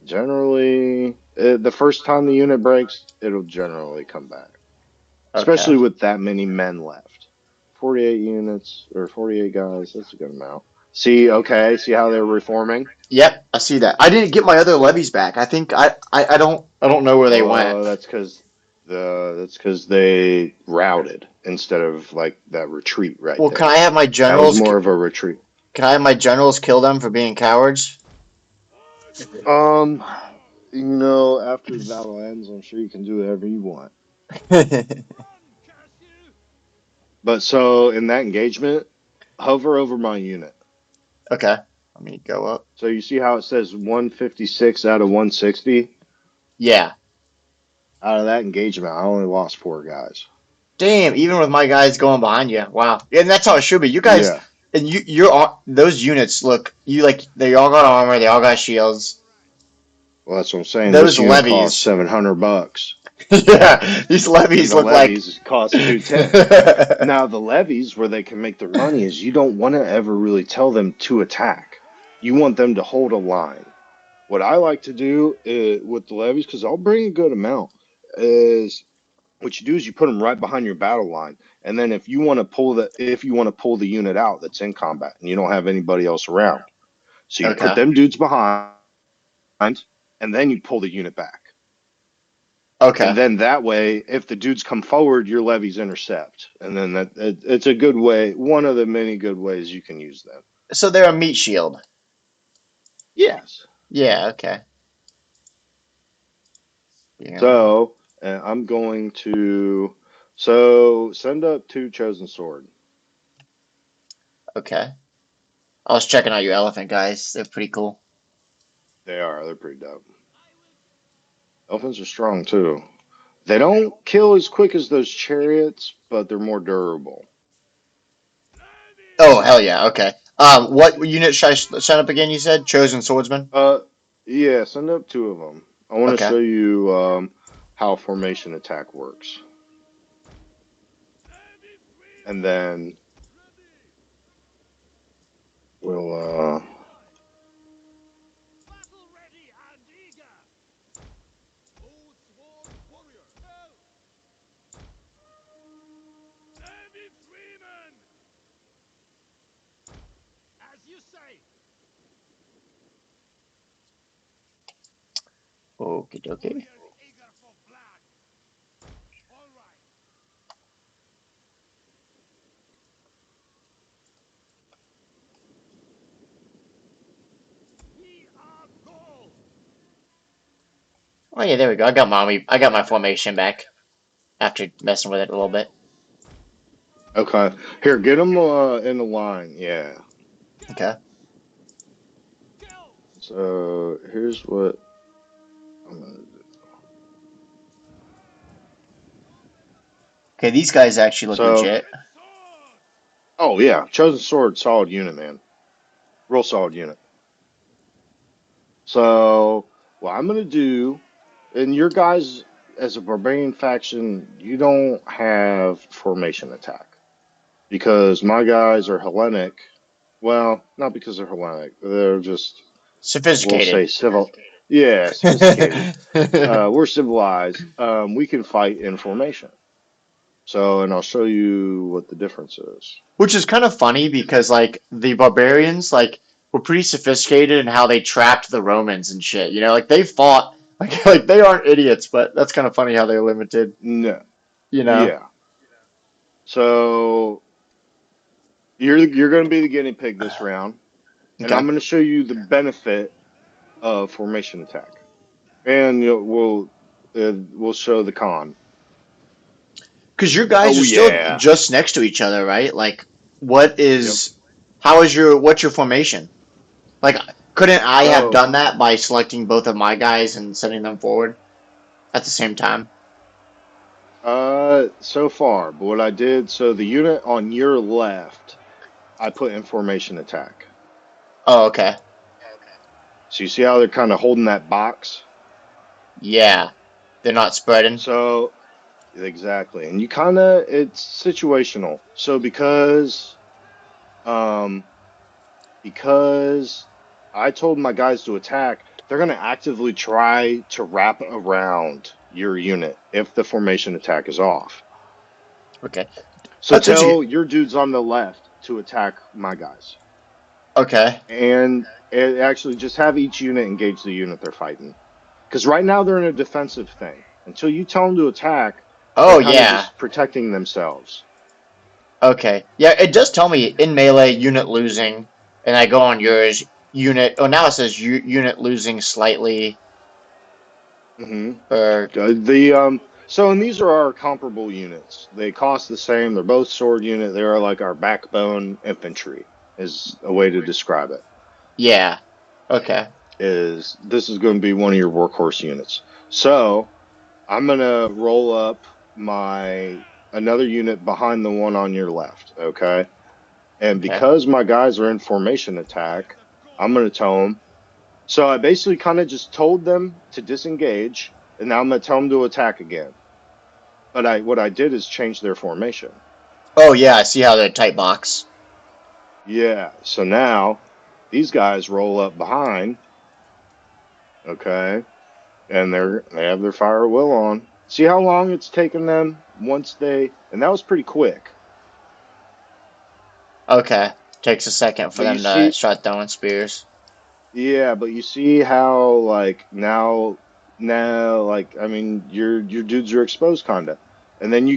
S2: generally, the first time the unit breaks, it'll generally come back,
S1: Okay.
S2: especially with that many men left. 48 units or 48 guys, that's a good amount. See, okay, see how they're reforming?
S1: Yep, I see that. I didn't get my other levies back. I think I don't know where they went.
S2: Oh, that's because they routed instead of like that retreat right
S1: Well, can I
S2: there.
S1: have my
S2: That was
S1: generals?
S2: more of a retreat.
S1: Can I have my generals kill them for being cowards?
S2: Um, after the battle ends, I'm sure you can do whatever you want. But so in that engagement, hover over my unit.
S1: Okay. Let me go up.
S2: So you see how it says 156 out of 160?
S1: Yeah.
S2: Out of that engagement, I only lost 4 guys.
S1: Damn. Even with my guys going behind you. Wow. Yeah, and that's how it should be. You guys
S2: Yeah.
S1: and those units look. You like they all got armor. They all got shields.
S2: Well, that's what I'm saying.
S1: Those
S2: This unit costs
S1: levies.
S2: $700.
S1: Yeah. These
S2: And
S1: levies
S2: the
S1: look like.
S2: levies cost 210. Now the levies where they can make their money is you don't want to ever really tell them to attack. You want them to hold a line. What I like to do with the levies, because I'll bring a good amount, is what you do is you put them right behind your battle line, and then if you want to pull the unit out that's in combat and you don't have anybody else around, so you put
S1: Okay.
S2: them dudes behind, and then you pull the unit back. And
S1: Okay.
S2: then that way, if the dudes come forward, your levies intercept, and then it's a good way. One of the many good ways you can use them.
S1: So they're a meat shield.
S2: Yes.
S1: Yeah. Okay. Yeah.
S2: So I'm going to send up 2 chosen sword.
S1: Okay. I was checking out your elephant guys. They're pretty cool.
S2: They're pretty dope. Elephants are strong too. They don't kill as quick as those chariots, but they're more durable.
S1: Oh hell yeah. Okay. What unit should I send up again? You said chosen swordsman.
S2: Uh, yeah, send up 2 of them. I want to
S1: Okay.
S2: show you how formation attack works, and then we'll.
S1: Okie dokie. Oh yeah, there we go. I got my formation back after messing with it a little bit.
S2: Okay, here, get them in the line. Yeah.
S1: Okay.
S2: So here's what I'm gonna do.
S1: Okay, these guys actually look
S2: So,
S1: legit.
S2: oh yeah, chosen sword, solid unit, man, real solid unit. So what I'm gonna do, and your guys as a barbarian faction, you don't have formation attack because my guys are Hellenic. Well, not because they're Hellenic. They're just, we'll
S1: Sophisticated.
S2: say, civil. Yeah, sophisticated. We're civilized. We can fight in formation. So, and I'll show you what the difference is.
S1: Which is kind of funny because like the barbarians like were pretty sophisticated in how they trapped the Romans and shit. You know, like they fought Like they aren't idiots, but that's kind of funny how they're limited.
S2: No.
S1: You know?
S2: Yeah. So you're going to be the guinea pig this round, and
S1: Okay.
S2: I'm going to show you the benefit of formation attack, and we'll show the con.
S1: Because your guys
S2: Oh
S1: are still
S2: yeah.
S1: just next to each other, right? Like, what
S2: Yep.
S1: is? What's your formation? Like, couldn't I have
S2: So
S1: done that by selecting both of my guys and sending them forward at the same time?
S2: so far, but what I did, so the unit on your left, I put in formation attack.
S1: Oh, okay.
S2: So you see how they're kind of holding that box?
S1: Yeah, they're not spreading.
S2: So exactly, and you kind of it's situational. So um because I told my guys to attack, they're going to actively try to wrap around your unit if the formation attack is off.
S1: Okay,
S2: So
S1: that's
S2: tell
S1: interesting.
S2: your dudes on the left to attack my guys.
S1: Okay.
S2: And actually just have each unit engage the unit they're fighting. Because right now they're in a defensive thing. Until you tell them to attack, they're
S1: Oh
S2: kind of
S1: yeah.
S2: just protecting themselves.
S1: Okay. Yeah, it does tell me in melee unit losing, and I go on yours unit. Oh, now it says unit losing slightly.
S2: hmm
S1: Or
S2: So and these are our comparable units. They cost the same. They're both sword unit. They are like our backbone infantry is a way to describe it.
S1: yeah. Okay.
S2: Is this is going to be one of your workhorse units. So I'm gonna roll up my another unit behind the one on your left, okay? And
S1: Okay.
S2: because my guys are in formation attack, I'm gonna tell them. So I basically kind of just told them to disengage, and now I'm gonna tell them to attack again. But I what I did is change their formation.
S1: Oh yeah, I see how they're tight box.
S2: Yeah. So now these guys roll up behind, okay, and they have their fire at will on. See how long it's taken them once they, and that was pretty quick.
S1: Okay. Takes a second for
S2: But you
S1: them to
S2: see,
S1: start throwing spears.
S2: yeah, but you see how like now like I mean your dudes are exposed kinda, and then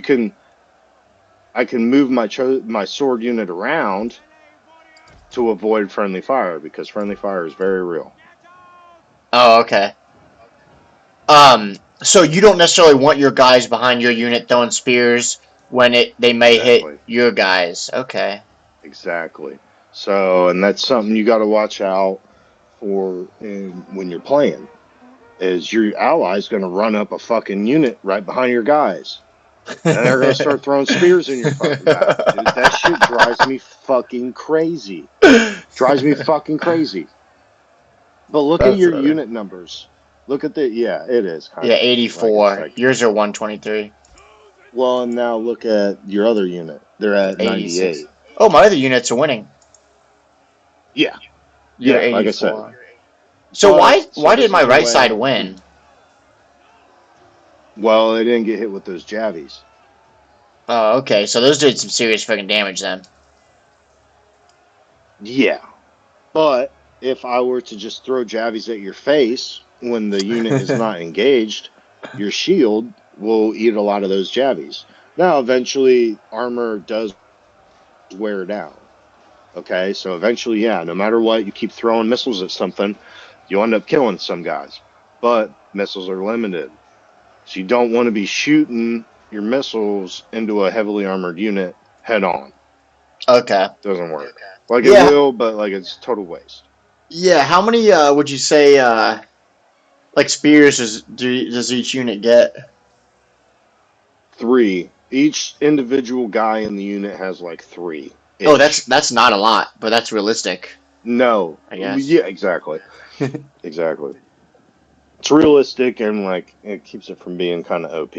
S2: I can move my sword unit around to avoid friendly fire because friendly fire is very real.
S1: Oh, okay. So you don't necessarily want your guys behind your unit throwing spears when they may hit
S2: Exactly,
S1: your guys. Okay.
S2: exactly. So and that's something you got to watch out when you're playing. Is your ally's going to run up a fucking unit right behind your guys. And they're gonna start throwing spears in your fucking back. Dude, that shit drives me fucking crazy. Drives me fucking crazy. But look at
S1: That's
S2: your
S1: funny.
S2: unit numbers. Look at the yeah, it is kind
S1: Yeah,
S2: of like it's
S1: 84.
S2: like
S1: Yours are 123.
S2: well, and now look at your other unit. They're at
S1: 86.
S2: 98.
S1: Oh, my other units are winning.
S2: Yeah,
S1: You're
S2: yeah, like I said.
S1: 84. So
S2: But so
S1: why did
S2: this
S1: my
S2: is a
S1: right side
S2: way.
S1: win?
S2: Well, they didn't get hit with those javies.
S1: Oh, okay. So those did some serious fucking damage then.
S2: Yeah, but if I were to just throw javies at your face when the unit is not engaged, your shield will eat a lot of those javies. Now, eventually, armor does wear down. Okay, so eventually, yeah, no matter what, you keep throwing missiles at something, you end up killing some guys. But missiles are limited. So you don't want to be shooting your missiles into a heavily armored unit head on.
S1: Okay.
S2: Doesn't work. Like it
S1: Yeah.
S2: will, but like it's total waste.
S1: Yeah. How many would you say like spears does each unit get?
S2: Three. Each individual guy in the unit has like three
S1: Oh,
S2: ish.
S1: that's not a lot, but that's realistic,
S2: No.
S1: I guess.
S2: Yeah, exactly. Exactly. It's realistic and like it keeps it from being kind of OP.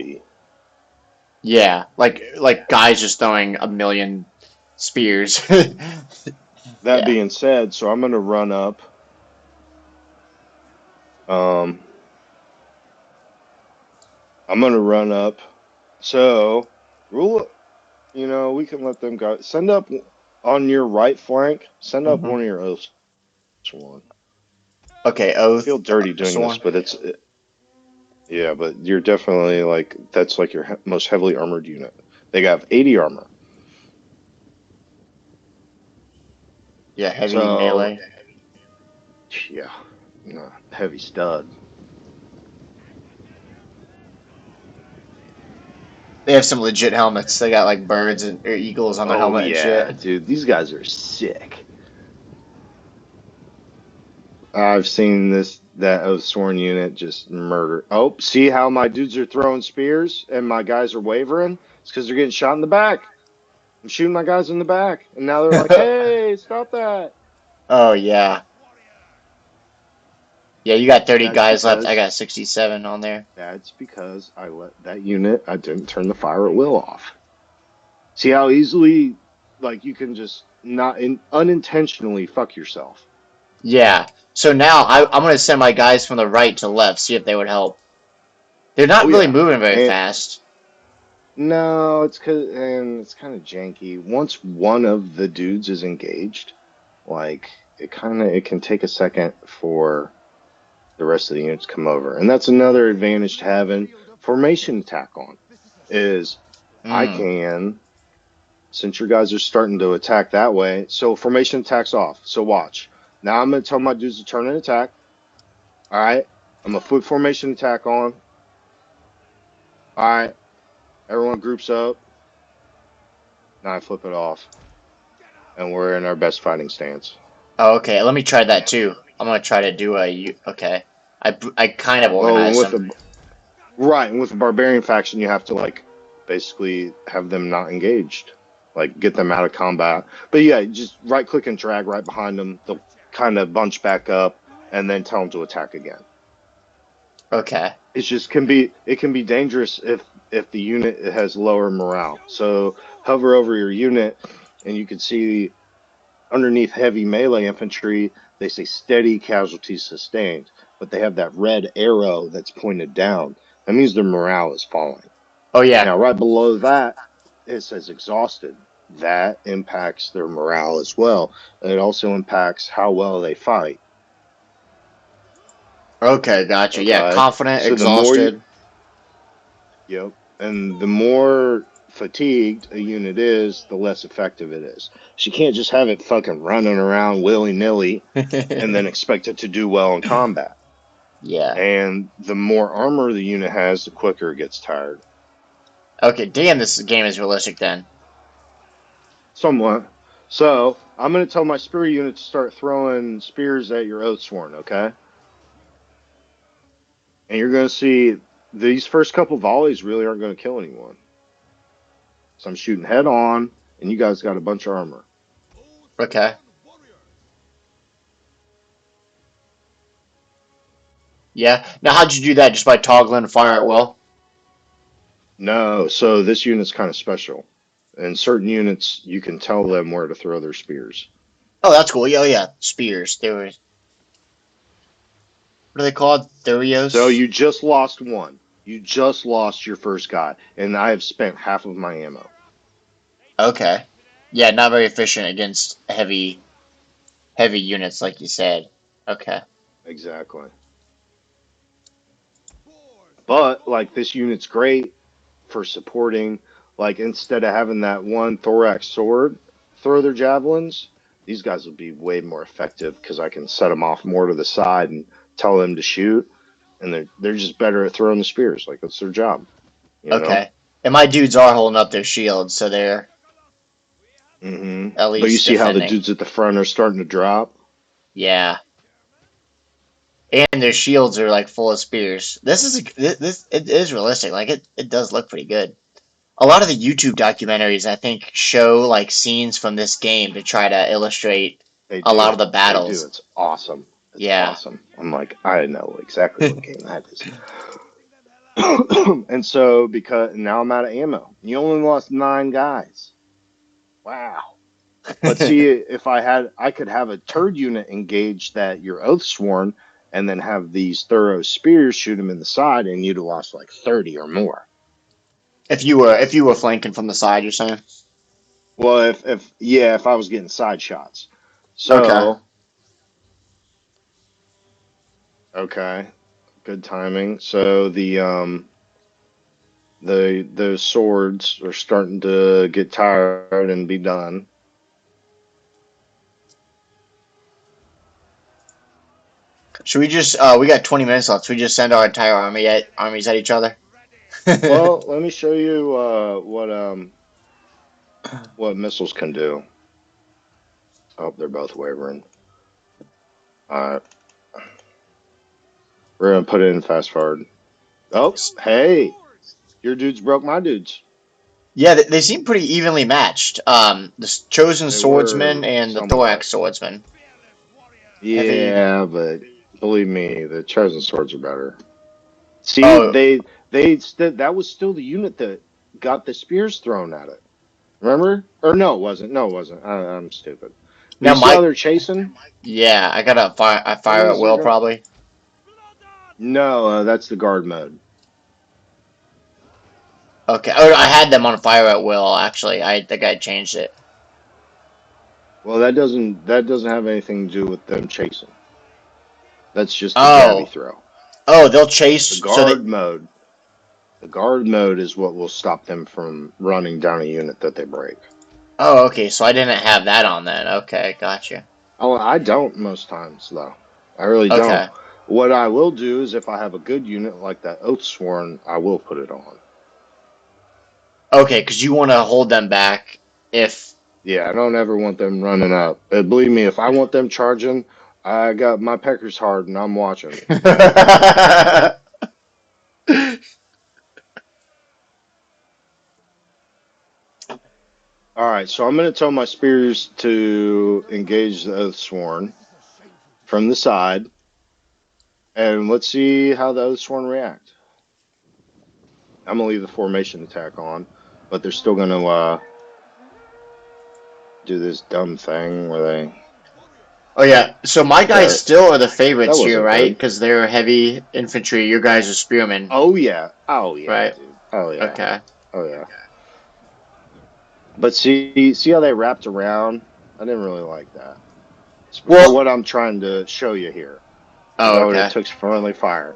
S1: Yeah, like guys just throwing a million spears.
S2: That
S1: Yeah.
S2: being said, so I'm gonna run up. Um, I'm gonna run up. So rule, we can let them go. Send up on your right flank. Send up
S1: Hmm.
S2: one of your oaths. One.
S1: Okay,
S2: I feel
S1: oath.
S2: dirty doing this,
S1: Sworn.
S2: but Yeah, but you're definitely like that's like your most heavily armored unit. They got 80 armor.
S1: Yeah, heavy
S2: So
S1: melee.
S2: yeah, heavy stud.
S1: They have some legit helmets. They got like birds and or eagles on their
S2: Oh
S1: helmet and
S2: yeah,
S1: shit.
S2: dude, these guys are sick. I've seen that Oathsworn unit just murder. Oh, see how my dudes are throwing spears and my guys are wavering? It's because they're getting shot in the back. I'm shooting my guys in the back, and now they're like, "Hey, stop that!"
S1: Oh yeah. Yeah, you got 30
S2: That's
S1: guys left. I
S2: because
S1: got 67 on there.
S2: I let that unit. I didn't turn the fire at will off. See how easily, like, you can just not unintentionally fuck yourself.
S1: Yeah. So now I'm gonna send my guys from the right to left, see if they would help. They're
S2: Oh
S1: not really
S2: yeah,
S1: moving very
S2: and
S1: fast.
S2: no, it's kind of janky. Once one of the dudes is engaged, like it can take a second for the rest of the units to come over, and that's another advantage to having formation attack on. Is I
S1: Mm.
S2: can since your guys are starting to attack that way. So formation attacks off. So watch. Now I'm gonna tell my dudes to turn and attack. All right. I'm gonna flip formation attack on. All right. Everyone groups up. Now I flip it off, and we're in our best fighting stance.
S1: Oh, okay. Let me try that too. I'm gonna try to do okay. I kind of
S2: Well,
S1: organized them.
S2: and with the barbarian faction, you have to like basically have them not engaged, like get them out of combat. But yeah, just right click and drag right behind them. They'll kind of bunch back up, and then tell them to attack again.
S1: Okay.
S2: It can be dangerous if the unit has lower morale. So hover over your unit, and you can see underneath heavy melee infantry they say steady casualties sustained, but they have that red arrow that's pointed down. That means their morale is falling.
S1: Oh yeah.
S2: Now right below that it says exhausted. That impacts their morale as well, and it also impacts how well they fight.
S1: Okay, gotcha. Yeah,
S2: Okay,
S1: confident,
S2: so the more you
S1: exhausted.
S2: Yep. And the more fatigued a unit is, the less effective it is. She can't just have it fucking running around willy nilly and then expect it to do well in combat.
S1: Yeah.
S2: And the more armor the unit has, the quicker it gets tired.
S1: Okay, damn, this game is realistic then.
S2: Somewhat. So I'm going to tell my spear unit to start throwing spears at your Oathsworn, okay? And you're going to see these first couple volleys really aren't going to kill anyone. So I'm shooting head on, and you guys got a bunch of armor.
S1: Okay. Yeah. Now, how'd you do that? Just by toggling fire at will?
S2: No, so this unit's kind of special. In certain units, you can tell them where to throw their spears.
S1: Oh, that's cool. Yeah, oh, yeah. Spears. They were. What are they called?
S2: So
S1: Thurios?
S2: you just lost one. You just lost your first guy, and I have spent half of my ammo.
S1: Okay. Yeah, not very efficient against heavy units, like you said. Okay.
S2: Exactly. But like this unit's great for supporting. Like instead of having that one thorax sword throw their javelins, these guys would be way more effective because I can set them off more to the side and tell them to shoot, and they're just better at throwing the spears. Like that's their job, you know.
S1: Okay. And my dudes are holding up their shields, so they're at
S2: But you
S1: least
S2: see how the
S1: defending.
S2: dudes at the front are starting to drop.
S1: Yeah. And their shields are like full of spears. This it is realistic. Like it does look pretty good. A lot of the YouTube documentaries, I think, show like scenes from this game to try to illustrate
S2: They
S1: a lot of
S2: do.
S1: the
S2: They do.
S1: battles.
S2: It's awesome. It's
S1: Yeah.
S2: awesome. I'm like, I know exactly what game that is. And so because now I'm out of ammo. You only lost 9 guys. Wow. But see, if I could have a turd unit engage that your oath sworn, and then have these thorough spears shoot them in the side, and you'd have lost like 30 or more.
S1: If you were flanking from the side, you're saying?
S2: Well, if I was getting side shots.
S1: Okay.
S2: So okay, Good timing. So the swords are starting to get tired and be done.
S1: Should we just? We got 20 minutes left. Should we just send our entire armies at each other?
S2: Well, let me show you what missiles can do. Oh, they're both wavering. Alright. We're gonna put it in fast forward. Oh, hey! Your dudes broke my dudes.
S1: Yeah, they seem pretty evenly matched. The chosen
S2: They
S1: swordsman
S2: were
S1: and the
S2: somewhat.
S1: thorax swordsman.
S2: Yeah, but believe me, the chosen swords are better. See,
S1: Oh,
S2: that was still the unit that got the spears thrown at it. Remember? Or no, it wasn't. No, it wasn't. I'm stupid. But
S1: now
S2: you see how
S1: my
S2: they're chasing?
S1: yeah, I gotta fire. I
S2: What
S1: fire at
S2: is it?
S1: will probably.
S2: No, that's the guard mode.
S1: Okay. Oh, I had them on fire at will. Actually, I think I changed it.
S2: Well, that doesn't have anything to do with them chasing. That's just the Gabby
S1: Oh,
S2: throw.
S1: oh, they'll
S2: The
S1: chase. So they.
S2: guard mode. The guard mode is what will stop them from running down a unit that they break.
S1: Oh, okay. So I didn't have that on then. Okay, gotcha.
S2: Oh, I don't most times though. I really don't.
S1: Okay.
S2: What I will do is if I have a good unit like that Oathsworn, I will put it on.
S1: Okay, because you want to hold them back if.
S2: Yeah, I don't ever want them running up. Believe me, if I want them charging, I got my peckers hard and I'm watching. All right, so I'm going to tell my spears to engage the Oathsworn from the side, and let's see how the Oathsworn react. I'm going to leave the formation attack on, but they're still going to do this dumb thing where they.
S1: Oh yeah, so my guys
S2: That
S1: still are the
S2: that
S1: favorites here,
S2: wasn't
S1: right?
S2: good.
S1: Because they're heavy infantry. Your guys are spearmen,
S2: Oh yeah,
S1: right?
S2: dude. Oh yeah,
S1: Okay.
S2: oh yeah. But see how they wrapped around. I didn't really like that. For
S1: Well.
S2: what I'm trying to show you here, because
S1: Oh,
S2: I would have
S1: okay.
S2: took friendly fire.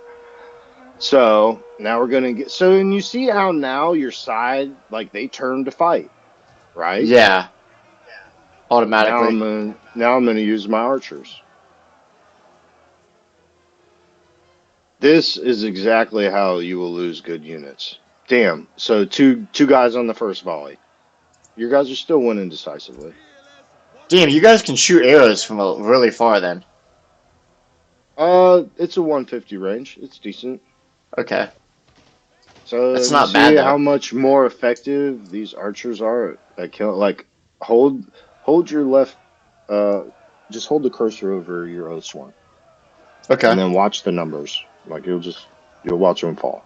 S2: So now we're gonna get. So and you see how now your side like they turn to fight, right?
S1: Yeah,
S2: Now
S1: automatically.
S2: I'm gonna use my archers. This is exactly how you will lose good units. Damn. So two guys on the first volley. Your guys are still winning decisively.
S1: Damn, you guys can shoot arrows from really far then.
S2: It's a 150 range. It's decent.
S1: Okay.
S2: So
S1: That's
S2: you
S1: not
S2: see
S1: bad
S2: how
S1: though.
S2: much more effective these archers are at kill. Like hold your left. Uh, just hold the cursor over your Oathsworn, and
S1: Okay.
S2: then watch the numbers. Like you'll watch them fall.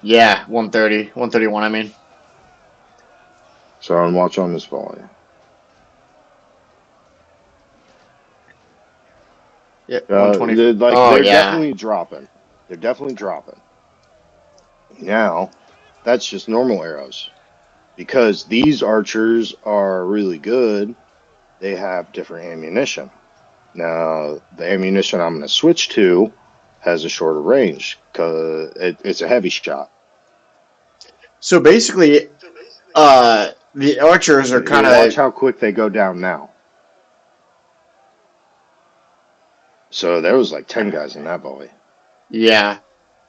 S1: Yeah, 130, 131. I mean.
S2: So and watch on this volley.
S1: Yeah, 120. Oh
S2: They're
S1: yeah.
S2: definitely dropping. They're definitely dropping. Now, that's just normal arrows because these archers are really good. They have different ammunition. Now, the ammunition I'm going to switch to has a shorter range because it's a heavy shot.
S1: So basically, the archers are
S2: And
S1: kind
S2: here, watch
S1: of.
S2: how quick they go down now. So there was like 10 guys in that volley.
S1: Yeah.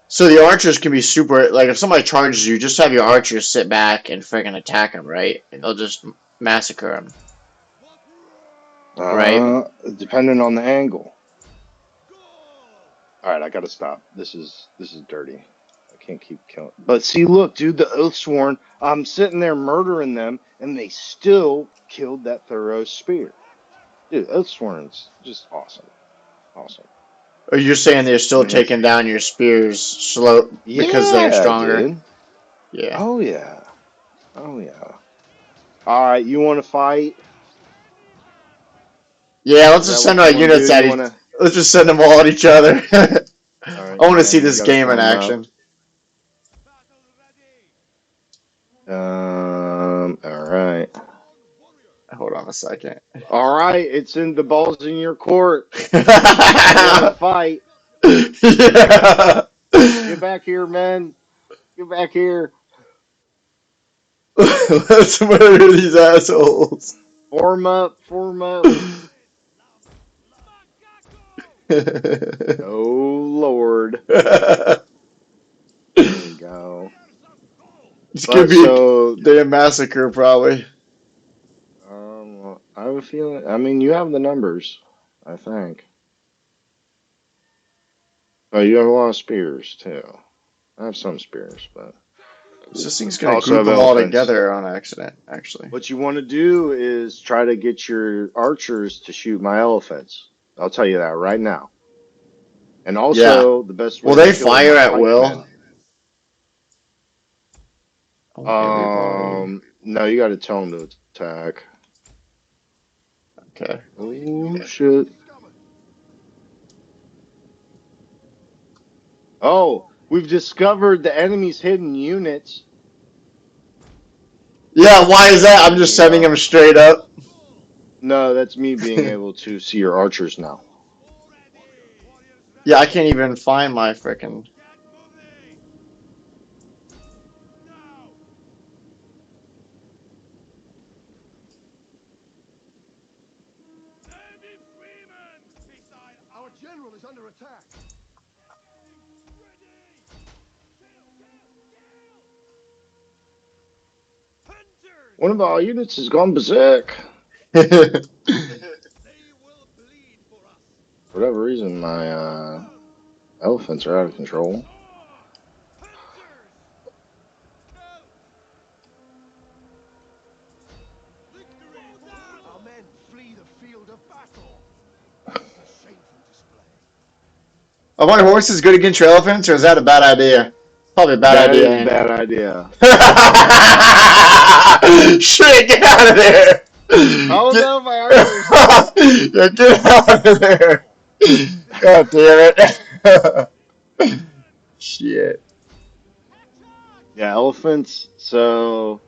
S1: So the archers can be super. Like if somebody charges you, just have your archers sit back and friggin' attack them, right? And they'll just massacre them, right?
S2: Depending on the angle. All right, I got to stop. This is dirty. I can't keep killing. But see, look, dude, the Oathsworn. I'm sitting there murdering them, and they still killed that Thoros spear. Dude, Oathsworn's just awesome. Awesome.
S1: Or you're saying they're
S2: I
S1: still
S2: mean,
S1: taking down your spears slow because they're
S2: yeah,
S1: stronger?
S2: dude.
S1: Yeah.
S2: Oh yeah. Oh yeah. All right, you want to fight?
S1: Yeah, let's
S2: Is
S1: just
S2: that
S1: send
S2: what
S1: our
S2: you want to do?
S1: units
S2: You
S1: at
S2: want
S1: each.
S2: to?
S1: Let's just send them all at each other.
S2: All right,
S1: I want to see
S2: and you
S1: this
S2: got to
S1: game in
S2: form up.
S1: action.
S2: All right.
S1: Hold on a second.
S2: All right. It's in the balls in your court. You want to fight?
S1: Yeah.
S2: Get back here, men. Get back here.
S1: Let's murder these assholes.
S2: Form up. Form up. Oh, Lord. There we go.
S1: It's gonna
S2: But
S1: be a
S2: so,
S1: damn massacre, probably.
S2: I have a feeling. I mean, you have the numbers, I think. But you have a lot of spears, too. I have some spears, but
S1: This thing's gonna
S2: also
S1: group
S2: have
S1: them all
S2: elephants.
S1: together on accident, actually.
S2: What you want to do is try to get your archers to shoot my elephants. I'll tell you that right now. And
S1: Yeah.
S2: also, the best
S1: Will
S2: way to
S1: they
S2: kill
S1: fire
S2: my
S1: at will?
S2: pikemen.
S1: Oh, everybody.
S2: No, you got to tell them to attack.
S1: Okay.
S2: Oh shit! Oh, we've discovered the enemy's hidden units.
S1: Yeah, why is that? I'm just sending them straight up.
S2: No, that's me being able to see your archers now.
S1: Yeah, I can't even find my frickin'.
S3: Our general is under attack.
S2: One of our units has gone berserk. For whatever reason, my elephants are out of control.
S3: Our men flee the field of battle. This is a shameful display.
S1: Are my horses good against your elephants, or is that a bad idea? Probably a bad
S2: That
S1: idea,
S2: is a
S1: ain't it?
S2: bad idea.
S1: Shit, get out of there!
S2: Oh
S1: Get,
S2: no, my archers!
S1: yeah, get out of there! God damn it! Shit.
S2: Yeah, elephants. So,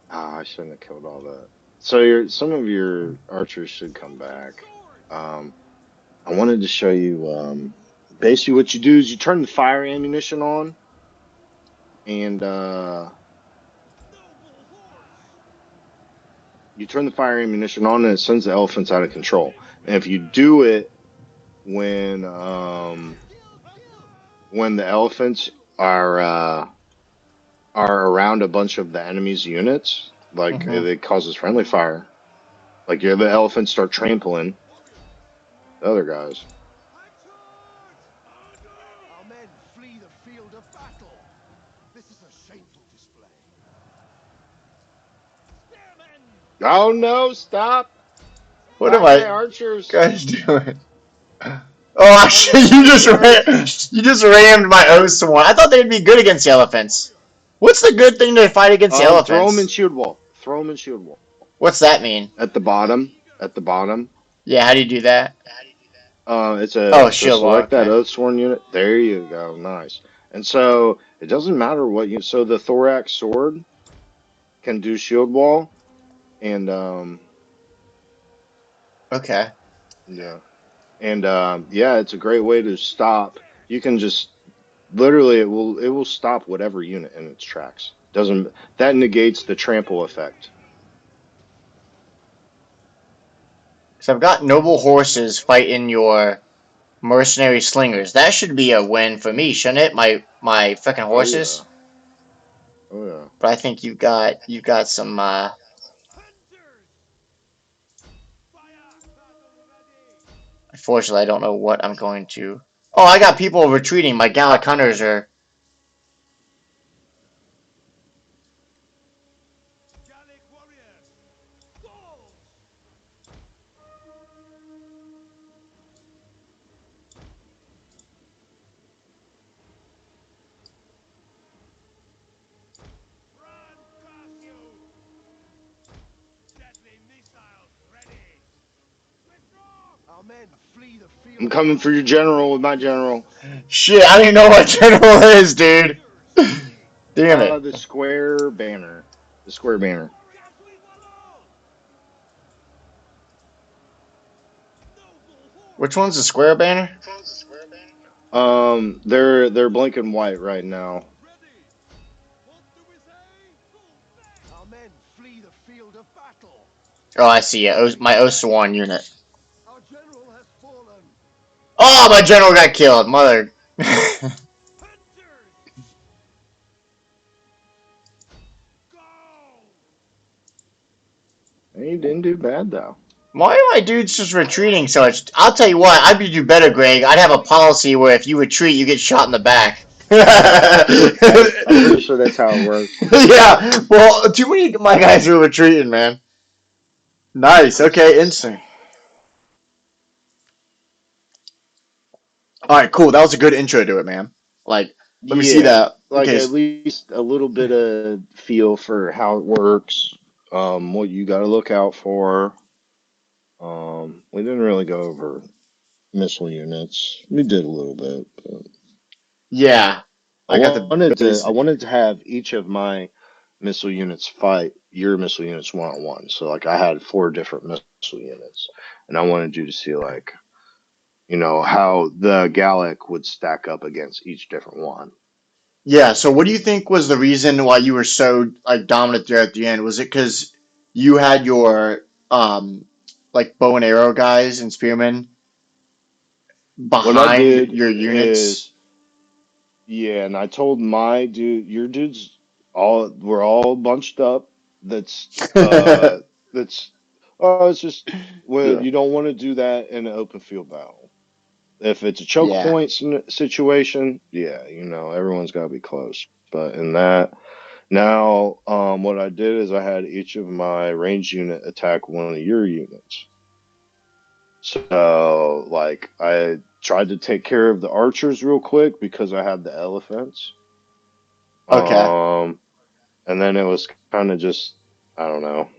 S2: I shouldn't have killed all that. So some of your archers should come back. Um, I wanted to show you. Basically, what you do is you turn the fire ammunition on, and you turn the fire ammunition on, and it sends the elephants out of control. And if you do it when the elephants are around a bunch of the enemy's units, like
S1: Hmm.
S2: it causes friendly fire. Like the elephants start trampling the other guys.
S3: Our men flee the field of battle. This is a shameful display.
S2: Oh no! Stop!
S1: What am
S2: Stop my
S1: I
S2: archers!
S1: guys doing? Oh,
S2: Stop
S1: actually,
S2: my archers!
S1: you just rammed my O's to one. I thought they'd be good against the elephants. What's the good thing to fight against the
S2: Throw them in
S1: elephants?
S2: shield wall. Throw them in shield wall.
S1: What's that mean?
S2: At the bottom. At the bottom.
S1: Yeah, how do you do that?
S2: It's a
S1: Oh,
S2: so
S1: shield wall.
S2: select that
S1: Okay.
S2: Oathsworn unit. There you go. Nice. And so it doesn't matter what you. So the thorax sword can do shield wall, and
S1: Okay.
S2: yeah, and yeah, it's a great way to stop. You can just literally it will stop whatever unit in its tracks. Doesn't that negates the trample effect?
S1: So I've got noble horses fighting your mercenary slingers. That should be a win for me, shouldn't it? My fucking
S2: Oh yeah.
S1: horses.
S2: Oh yeah.
S1: But I think you've got some. Unfortunately, I don't know what I'm going to. Oh, I got people retreating. My Gallic hunters are.
S3: Our men flee the field
S2: I'm
S3: of
S2: coming for your
S3: battle.
S2: general with my general.
S1: Shit, I don't even know what general is, dude. Damn it.
S2: The square banner. The square banner.
S1: Which one's the square banner?
S2: They're blank and white right now.
S3: Ready. What do we say? Our men flee the field of battle.
S1: Oh, I see it. My OS1 unit.
S3: Our general has fallen.
S1: Oh, my general got killed. Mother.
S3: Hunters, go!
S2: He didn't do bad though.
S1: Why are my dudes just retreating so much? I'll tell you what, I'd do better, Greg. I'd have a policy where if you retreat, you get shot in the back.
S2: I'm pretty sure that's how it works.
S1: Yeah, well, too many of my guys are retreating, man. Nice, okay, instant. Alright, cool. That was a good intro to it, man. Like, let me see
S2: Yeah,
S1: that.
S2: like
S1: Okay,
S2: at least a little bit of feel for how it works, what you got to look out for. We didn't really go over missile units. We did a little bit, but
S1: yeah. I got the
S2: I
S1: basic.
S2: wanted to have each of my missile units fight your missile units one on one. So like I had four different missile units, and I wanted you to see like how the Gallic would stack up against each different one.
S1: Yeah, so what do you think was the reason why you were so like dominant there at the end? Was it because you had your like bow and arrow guys and spearmen
S2: What I
S1: behind
S2: did
S1: your units?
S2: is, yeah, and I told my dude, your dudes, we're all bunched up. That's that's it's just when
S1: Yeah.
S2: you don't want to do that in an open field battle. If it's a choke
S1: Yeah.
S2: point situation, yeah, everyone's got to be close. But in that, now, what I did is I had each of my range unit attack one of your units. So, like, I tried to take care of the archers real quick because I had the elephants.
S1: Okay.
S2: Um, and then it was kind of just, I don't know.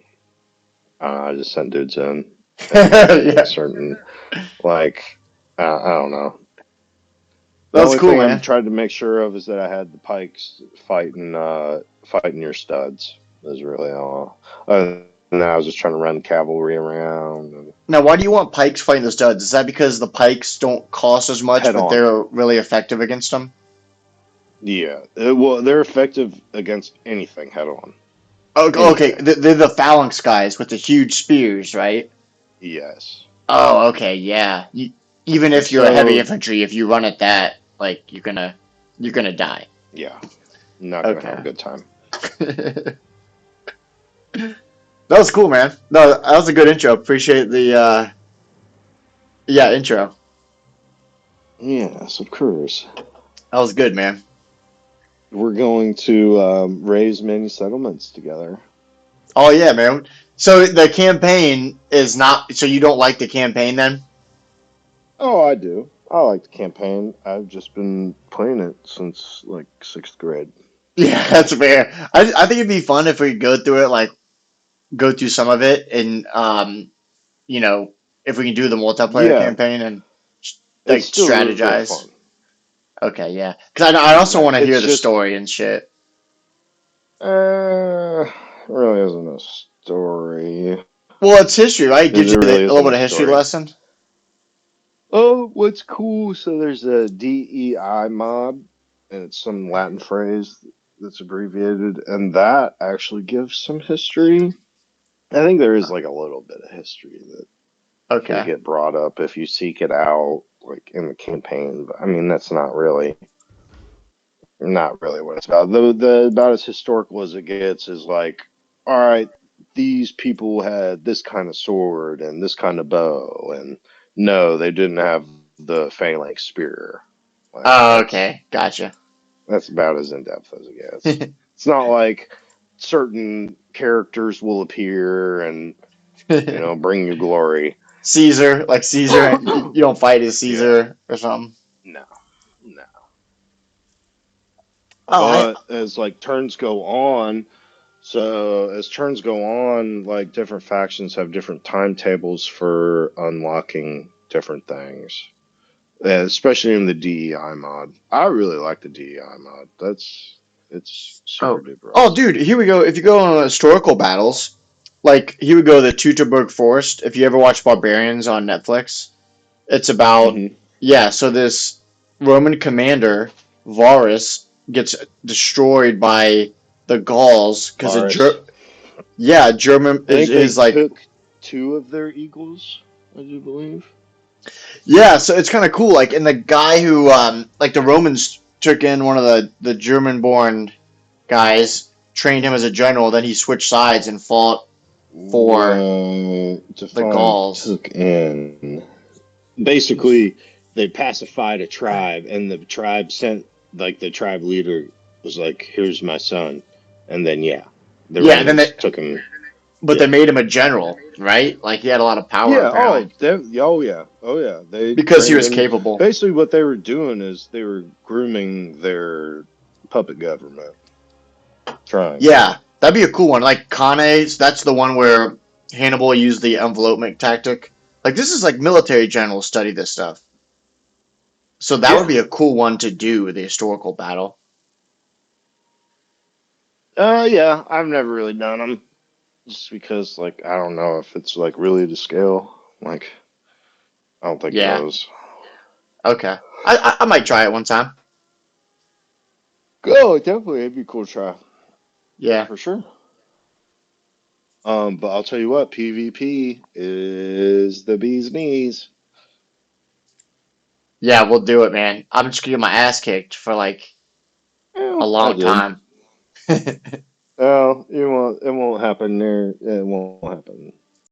S2: I just sent dudes in and
S1: Yeah.
S2: certain, like, I don't know. The
S1: That was
S2: only
S1: cool,
S2: thing I
S1: man.
S2: tried to make sure of is that I had the pikes fighting your studs. Is really all. Other than that, I was just trying to run cavalry around and
S1: Now, why do you want pikes fighting the studs? Is that because the pikes don't cost as much,
S2: head
S1: but
S2: on.
S1: they're really effective against them?
S2: Yeah, well, they're effective against anything head on.
S1: Oh, okay,
S2: Anything.
S1: they're the phalanx guys with the huge spears, right?
S2: Yes.
S1: Oh, okay, yeah. Even
S2: And
S1: if you're a heavy
S2: so,
S1: infantry, if you run at that, like you're gonna die.
S2: yeah, not gonna have a
S1: Okay.
S2: good time.
S1: That was cool, man. No, that was a good intro. Appreciate the yeah, intro.
S2: Yes, of course.
S1: That was good, man.
S2: We're going to raise many settlements together.
S1: Oh yeah, man. So the campaign is not so you don't like the campaign then?
S2: Oh, I do. I like the campaign. I've just been playing it since like sixth grade.
S1: Yeah, that's fair. I think it'd be fun if we go through it, like go through some of it, and you know, if we can do the multiplayer
S2: Yeah,
S1: campaign and
S2: it's
S1: like
S2: still real
S1: strategize.
S2: fun.
S1: Okay, yeah. Because I also want to
S2: It's
S1: hear the
S2: just
S1: story and shit.
S2: really isn't a story.
S1: Well, it's history, right? It gives you
S2: There really
S1: a little
S2: isn't
S1: bit
S2: a
S1: of history
S2: story.
S1: lesson.
S2: Oh, what's cool? So there's a DEI mod, and it's some Latin phrase that's abbreviated, and that actually gives some history. I think there is like a little bit of history that can
S1: Okay.
S2: get brought up if you seek it out, like in the campaign. But I mean, that's not really what it's about. The about as historical as it gets is like, all right, these people had this kind of sword and this kind of bow, and no, they didn't have the phalanx spear. Like
S1: Oh,
S2: that's
S1: okay. Gotcha.
S2: that's about as in depth as it gets. It's not like certain characters will appear and bring you glory.
S1: Caesar, like Caesar, you don't fight as
S2: Yeah,
S1: Caesar or something.
S2: no, no.
S1: Oh,
S2: But as like turns go on, as turns go on, like different factions have different timetables for unlocking different things. Especially in the DEI mod. I really like the DEI mod. It's super
S1: oh,
S2: duper
S1: oh,
S2: awesome.
S1: dude, here we go. If you go on historical battles, like here we go, the Teutoburg Forest. If you ever watch Barbarians on Netflix, it's about
S2: Hmm.
S1: yeah. So this Roman commander Varus gets destroyed by the Gauls because
S2: Varus.
S1: German
S2: I think they
S1: is like
S2: took two of their eagles, I do believe.
S1: yeah. So it's kind of cool. Like, and the guy who like the Romans took in one of the German born guys, trained him as a general. Then he switched sides and fought for the
S2: Define
S1: Gauls.
S2: took in. Basically, they pacified a tribe, and the tribe sent, like, the tribe leader was like, "Here's my son," and then the
S1: Yeah, and then
S2: Romans took him.
S1: they
S2: Yeah.
S1: made him a general, right? Like he had a lot of power
S2: Yeah. Oh.
S1: apparently
S2: Oh yeah. Oh yeah. They
S1: because he
S2: trained
S1: was
S2: him.
S1: capable.
S2: Basically, what they were doing is they were grooming their puppet government. Trying.
S1: Yeah, that'd be a cool one. Like Cannae, that's the one where Hannibal used the envelopment tactic. Like this is like military generals study this stuff. So that would
S2: Yeah.
S1: be a cool one to do, the historical battle.
S2: Yeah. I've never really done them, just because, like, I don't know if it's like really to scale. Like, I don't think it
S1: Yeah.
S2: is.
S1: Okay. I might try it one time.
S2: Oh, definitely, it'd be a cool to try
S1: Yeah.
S2: for sure. But I'll tell you what, PvP is the bee's knees.
S1: Yeah, we'll do it, man. I'm just gonna get my ass kicked for like
S2: Yeah,
S1: a
S2: I
S1: long
S2: did.
S1: time.
S2: No, it won't happen there. It won't happen